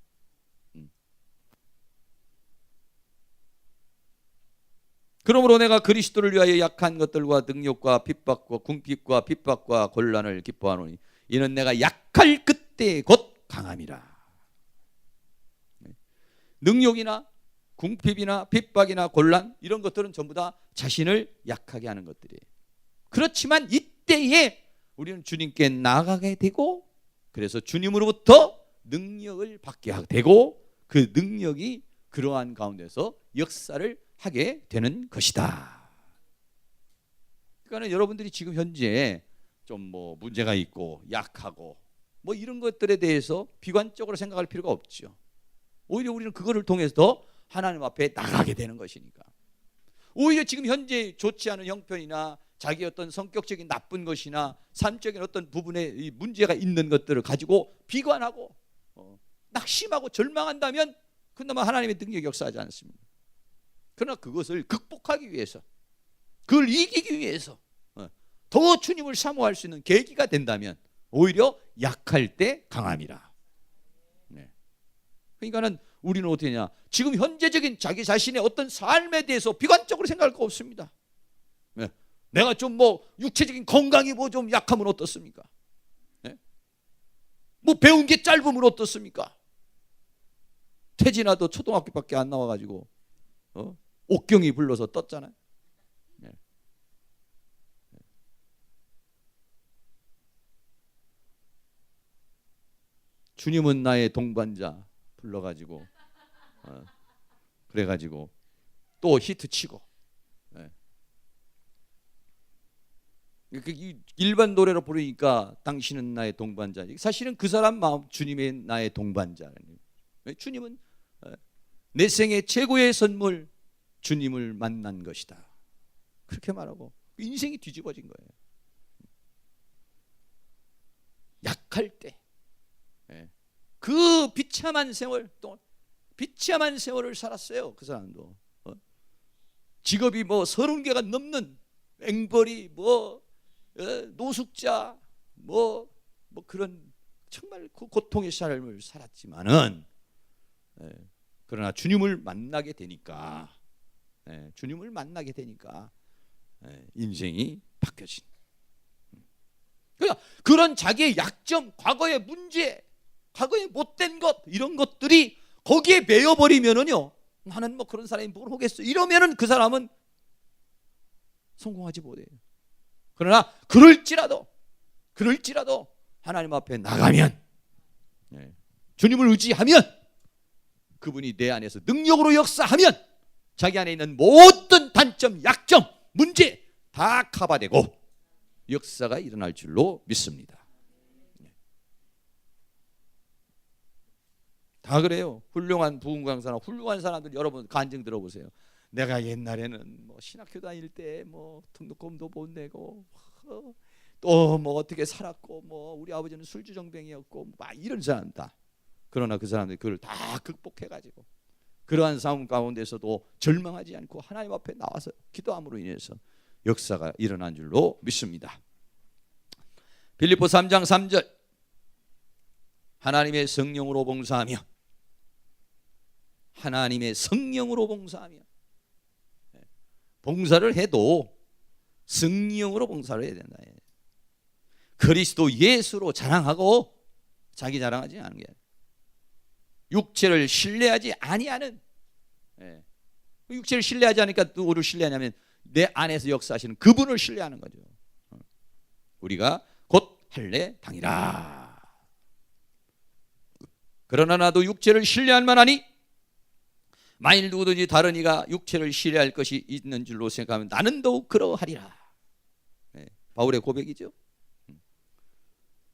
그러므로 내가 그리스도를 위하여 약한 것들과 능력과 핍박과 궁핍과 핍박과 곤란을 기뻐하노니 이는 내가 약할 그때 곧 강함이라. 능력이나 궁핍이나 핍박이나 곤란 이런 것들은 전부 다 자신을 약하게 하는 것들이에요. 그렇지만 이때에 우리는 주님께 나아가게 되고 그래서 주님으로부터 능력을 받게 되고 그 능력이 그러한 가운데서 역사를 하게 되는 것이다. 그러니까 여러분들이 지금 현재 좀 뭐 문제가 있고 약하고 뭐 이런 것들에 대해서 비관적으로 생각할 필요가 없죠. 오히려 우리는 그거를 통해서 더 하나님 앞에 나가게 되는 것이니까. 오히려 지금 현재 좋지 않은 형편이나 자기 어떤 성격적인 나쁜 것이나 삶적인 어떤 부분에 이 문제가 있는 것들을 가지고 비관하고 낙심하고 절망한다면 그나마 하나님의 능력이 역사하지 않습니다. 그러나 그것을 극복하기 위해서, 그걸 이기기 위해서 더 주님을 사모할 수 있는 계기가 된다면 오히려 약할 때 강함이라. 네. 그러니까는 우리는 어떻게 하냐, 지금 현재적인 자기 자신의 어떤 삶에 대해서 비관적으로 생각할 거 없습니다. 네. 내가 좀 뭐 육체적인 건강이 뭐 좀 약하면 어떻습니까? 네? 뭐 배운 게 짧으면 어떻습니까? 태진아도 초등학교밖에 안 나와가지고 옥경이 불러서 떴잖아요. 네. 주님은 나의 동반자 불러가지고 그래가지고 또 히트 치고. 네. 일반 노래로 부르니까 당신은 나의 동반자. 사실은 그 사람 마음 주님의 나의 동반자. 주님은 내 생의 최고의 선물, 주님을 만난 것이다. 그렇게 말하고 인생이 뒤집어진 거예요. 약할 때 그 비참한 세월, 또 비참한 세월을 살았어요. 그 사람도 직업이 뭐 30개가 넘는 앵벌이 뭐 노숙자 뭐 그런 정말 그 고통의 삶을 살았지만은 그러나 주님을 만나게 되니까 주님을 만나게 되니까 인생이 바뀌어진. 그러니까 그런 자기의 약점, 과거의 문제, 과거의 못된 것, 이런 것들이 거기에 매여버리면은요, 나는 뭐 그런 사람이 뭘 하겠어, 이러면은 그 사람은 성공하지 못해요. 그러나 그럴지라도 하나님 앞에 나가면, 주님을 의지하면, 그분이 내 안에서 능력으로 역사하면 자기 안에 있는 모든 단점, 약점, 문제 다 커버되고 역사가 일어날 줄로 믿습니다. 다 그래요. 훌륭한 부흥 강사나 훌륭한 사람들 여러분 간증 들어보세요. 내가 옛날에는 뭐 신학교 다닐 때 뭐 등록금도 못 내고 또 뭐 어떻게 살았고 뭐 우리 아버지는 술주정뱅이였고 막 이런 사람 다. 그러나 그 사람들이 그걸 다 극복해가지고 그러한 상황 가운데서도 절망하지 않고 하나님 앞에 나와서 기도함으로 인해서 역사가 일어난 줄로 믿습니다. 빌립보 3장 3절 하나님의 성령으로 봉사하며 봉사를 해도 성령으로 봉사를 해야 된다. 그리스도 예수로 자랑하고 자기 자랑하지 않은 게 육체를 신뢰하지 아니하는. 육체를 신뢰하지 않으니까 누구를 신뢰하냐면 내 안에서 역사하시는 그분을 신뢰하는 거죠. 우리가 곧 할례 당이라. 그러나 나도 육체를 신뢰할 만하니 만일 누구든지 다른 이가 육체를 신뢰할 것이 있는 줄로 생각하면 나는 더욱 그러하리라. 바울의 고백이죠.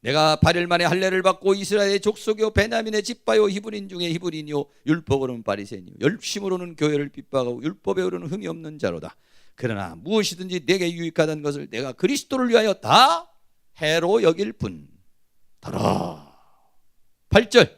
내가 8일 만에 할례를 받고 이스라엘의 족속이요 베냐민의 집바요 히브리인 중에 히브리인이요 율법으로는 바리새인이요 열심으로는 교회를 핍박하고 율법에로는 흠이 없는 자로다. 그러나 무엇이든지 내게 유익하던 것을 내가 그리스도를 위하여 다 해로 여길 뿐더러. 8절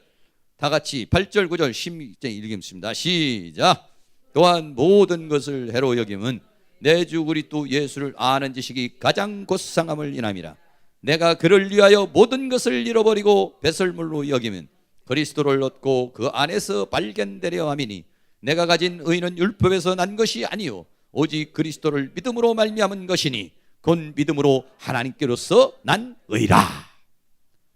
다 같이 8절 9절 심히 읽겠습니다. 시작. 또한 모든 것을 해로 여김은 내 주 그리스도 예수를 아는 지식이 가장 곧상함을 인함이라. 내가 그를 위하여 모든 것을 잃어버리고 배설물로 여기면 그리스도를 얻고 그 안에서 발견되려 함이니 내가 가진 의는 율법에서 난 것이 아니요 오직 그리스도를 믿음으로 말미암은 것이니 곧 믿음으로 하나님께로서 난 의라.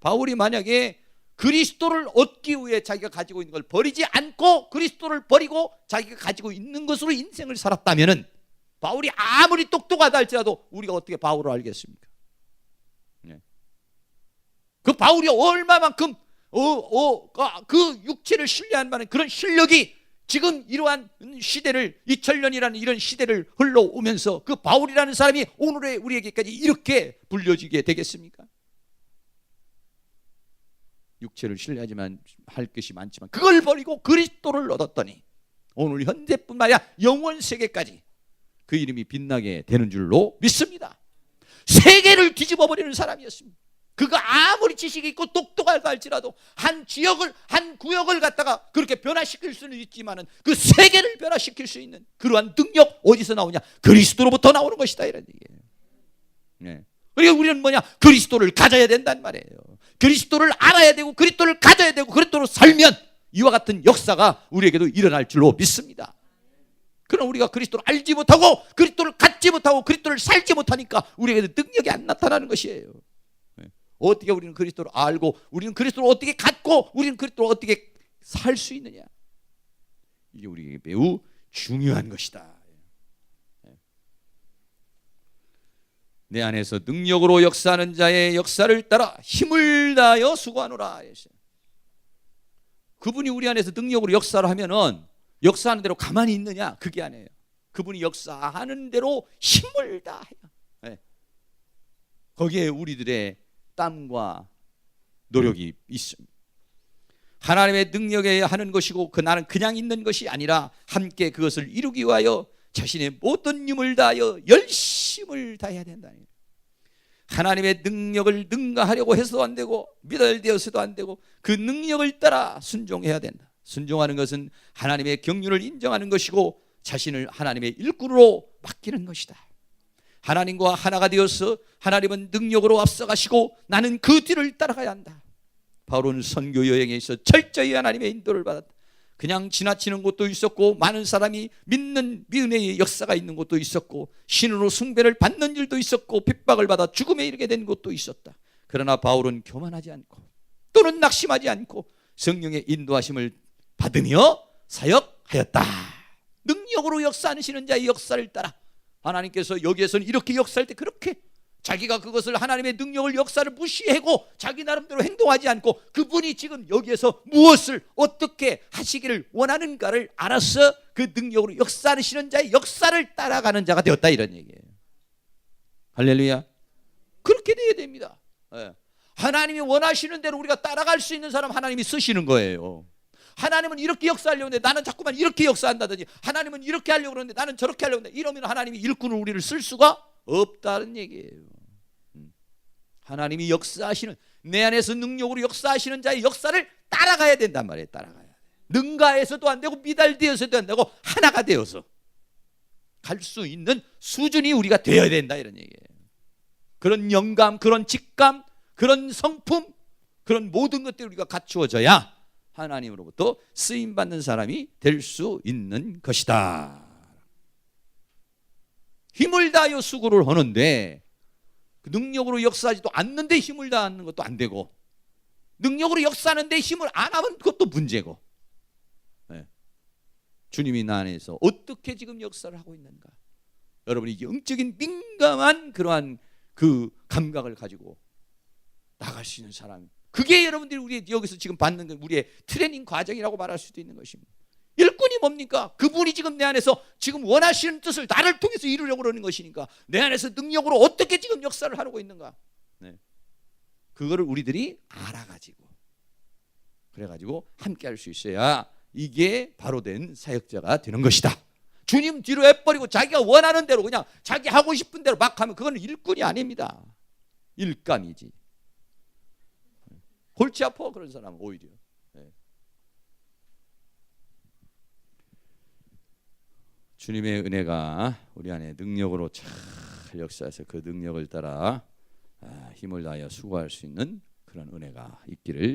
바울이 만약에 그리스도를 얻기 위해 자기가 가지고 있는 걸 버리지 않고 그리스도를 버리고 자기가 가지고 있는 것으로 인생을 살았다면은 바울이 아무리 똑똑하다 할지라도 우리가 어떻게 바울을 알겠습니까? 그 바울이 얼마만큼 그 육체를 신뢰한 만한 그런 실력이 지금 이러한 시대를 2000년이라는 이런 시대를 흘러오면서 그 바울이라는 사람이 오늘의 우리에게까지 이렇게 불려지게 되겠습니까? 육체를 신뢰하지만 할 것이 많지만 그걸 버리고 그리스도를 얻었더니 오늘 현재뿐만 아니라 영원 세계까지 그 이름이 빛나게 되는 줄로 믿습니다. 세계를 뒤집어 버리는 사람이었습니다. 그가 아무리 지식이 있고 똑똑하다 할지라도 한 지역을, 한 구역을 갖다가 그렇게 변화시킬 수는 있지만은 그 세계를 변화시킬 수 있는 그러한 능력 어디서 나오냐? 그리스도로부터 나오는 것이다 이런 얘기예요. 네. 그리고 우리는 뭐냐? 그리스도를 가져야 된단 말이에요. 그리스도를 알아야 되고 그리스도를 가져야 되고 그리스도로 살면 이와 같은 역사가 우리에게도 일어날 줄로 믿습니다. 그럼 우리가 그리스도를 알지 못하고 그리스도를 갖지 못하고 그리스도를 살지 못하니까 우리에게도 능력이 안 나타나는 것이에요. 어떻게 우리는 그리스도를 알고 우리는 그리스도를 어떻게 갖고 우리는 그리스도를 어떻게 살 수 있느냐? 이게 우리에게 매우 중요한 것이다. 내 안에서 능력으로 역사하는 자의 역사를 따라 힘을 다하여 수고하노라. 그분이 우리 안에서 능력으로 역사를 하면은 역사하는 대로 가만히 있느냐? 그게 아니에요. 그분이 역사하는 대로 힘을 다해요. 거기에 우리들의 땀과 노력이 있습니다. 하나님의 능력에 하는 것이고 그 나는 그냥 있는 것이 아니라 함께 그것을 이루기 위하여 자신의 모든 힘을 다하여 열심을 다해야 된다. 하나님의 능력을 능가하려고 해서도 안 되고 미달되어서도 안 되고 그 능력을 따라 순종해야 된다. 순종하는 것은 하나님의 경륜을 인정하는 것이고 자신을 하나님의 일꾼으로 맡기는 것이다. 하나님과 하나가 되어서 하나님은 능력으로 앞서가시고 나는 그 뒤를 따라가야 한다. 바울은 선교 여행에 있어 철저히 하나님의 인도를 받았다. 그냥 지나치는 곳도 있었고 많은 사람이 믿는 미은혜의 역사가 있는 곳도 있었고 신으로 숭배를 받는 일도 있었고 핍박을 받아 죽음에 이르게 된 곳도 있었다. 그러나 바울은 교만하지 않고 또는 낙심하지 않고 성령의 인도하심을 받으며 사역하였다. 능력으로 역사하시는 자의 역사를 따라 하나님께서 여기에서는 이렇게 역사할 때 그렇게 자기가 그것을 하나님의 능력을 역사를 무시하고 자기 나름대로 행동하지 않고 그분이 지금 여기에서 무엇을 어떻게 하시기를 원하는가를 알아서 그 능력으로 역사하시는 자의 역사를 따라가는 자가 되었다 이런 얘기예요. 할렐루야. 그렇게 돼야 됩니다. 하나님이 원하시는 대로 우리가 따라갈 수 있는 사람 하나님이 쓰시는 거예요. 하나님은 이렇게 역사하려고 하는데 나는 자꾸만 이렇게 역사한다든지 하나님은 이렇게 하려고 하는데 나는 저렇게 하려고 하는데 이러면 하나님이 일꾼을 우리를 쓸 수가 없다는 얘기예요. 하나님이 역사하시는 내 안에서 능력으로 역사하시는 자의 역사를 따라가야 된단 말이에요. 따라가야 돼. 능가해서도 안 되고 미달되어서도 안 되고 하나가 되어서 갈 수 있는 수준이 우리가 되어야 된다 이런 얘기예요. 그런 영감, 그런 직감, 그런 성품, 그런 모든 것들이 우리가 갖추어져야 하나님으로부터 쓰임받는 사람이 될 수 있는 것이다. 힘을 다하여 수고를 하는데 그 능력으로 역사하지도 않는데 힘을 다하는 것도 안 되고 능력으로 역사하는데 힘을 안 하면 그것도 문제고 주님이 나 안에서 어떻게 지금 역사를 하고 있는가? 여러분이 영적인 민감한 그러한 그 감각을 가지고 나갈 수 있는 사람, 그게 여러분들이 우리 여기서 지금 받는 우리의 트레이닝 과정이라고 말할 수도 있는 것입니다. 일꾼이 뭡니까? 그분이 지금 내 안에서 지금 원하시는 뜻을 나를 통해서 이루려고 그러는 것이니까 내 안에서 능력으로 어떻게 지금 역사를 하고 있는가? 그거를 우리들이 알아가지고 그래가지고 함께 할 수 있어야 이게 바로 된 사역자가 되는 것이다. 주님 뒤로 해버리고 자기가 원하는 대로 그냥 자기 하고 싶은 대로 막 하면 그건 일꾼이 아닙니다. 일감이지. 골치 아파 그런 사람은 오히려. 주님의 은혜가 우리 안에 능력으로 잘 역사해서 그 능력을 따라 힘을 다하여 수고할 수 있는 그런 은혜가 있기를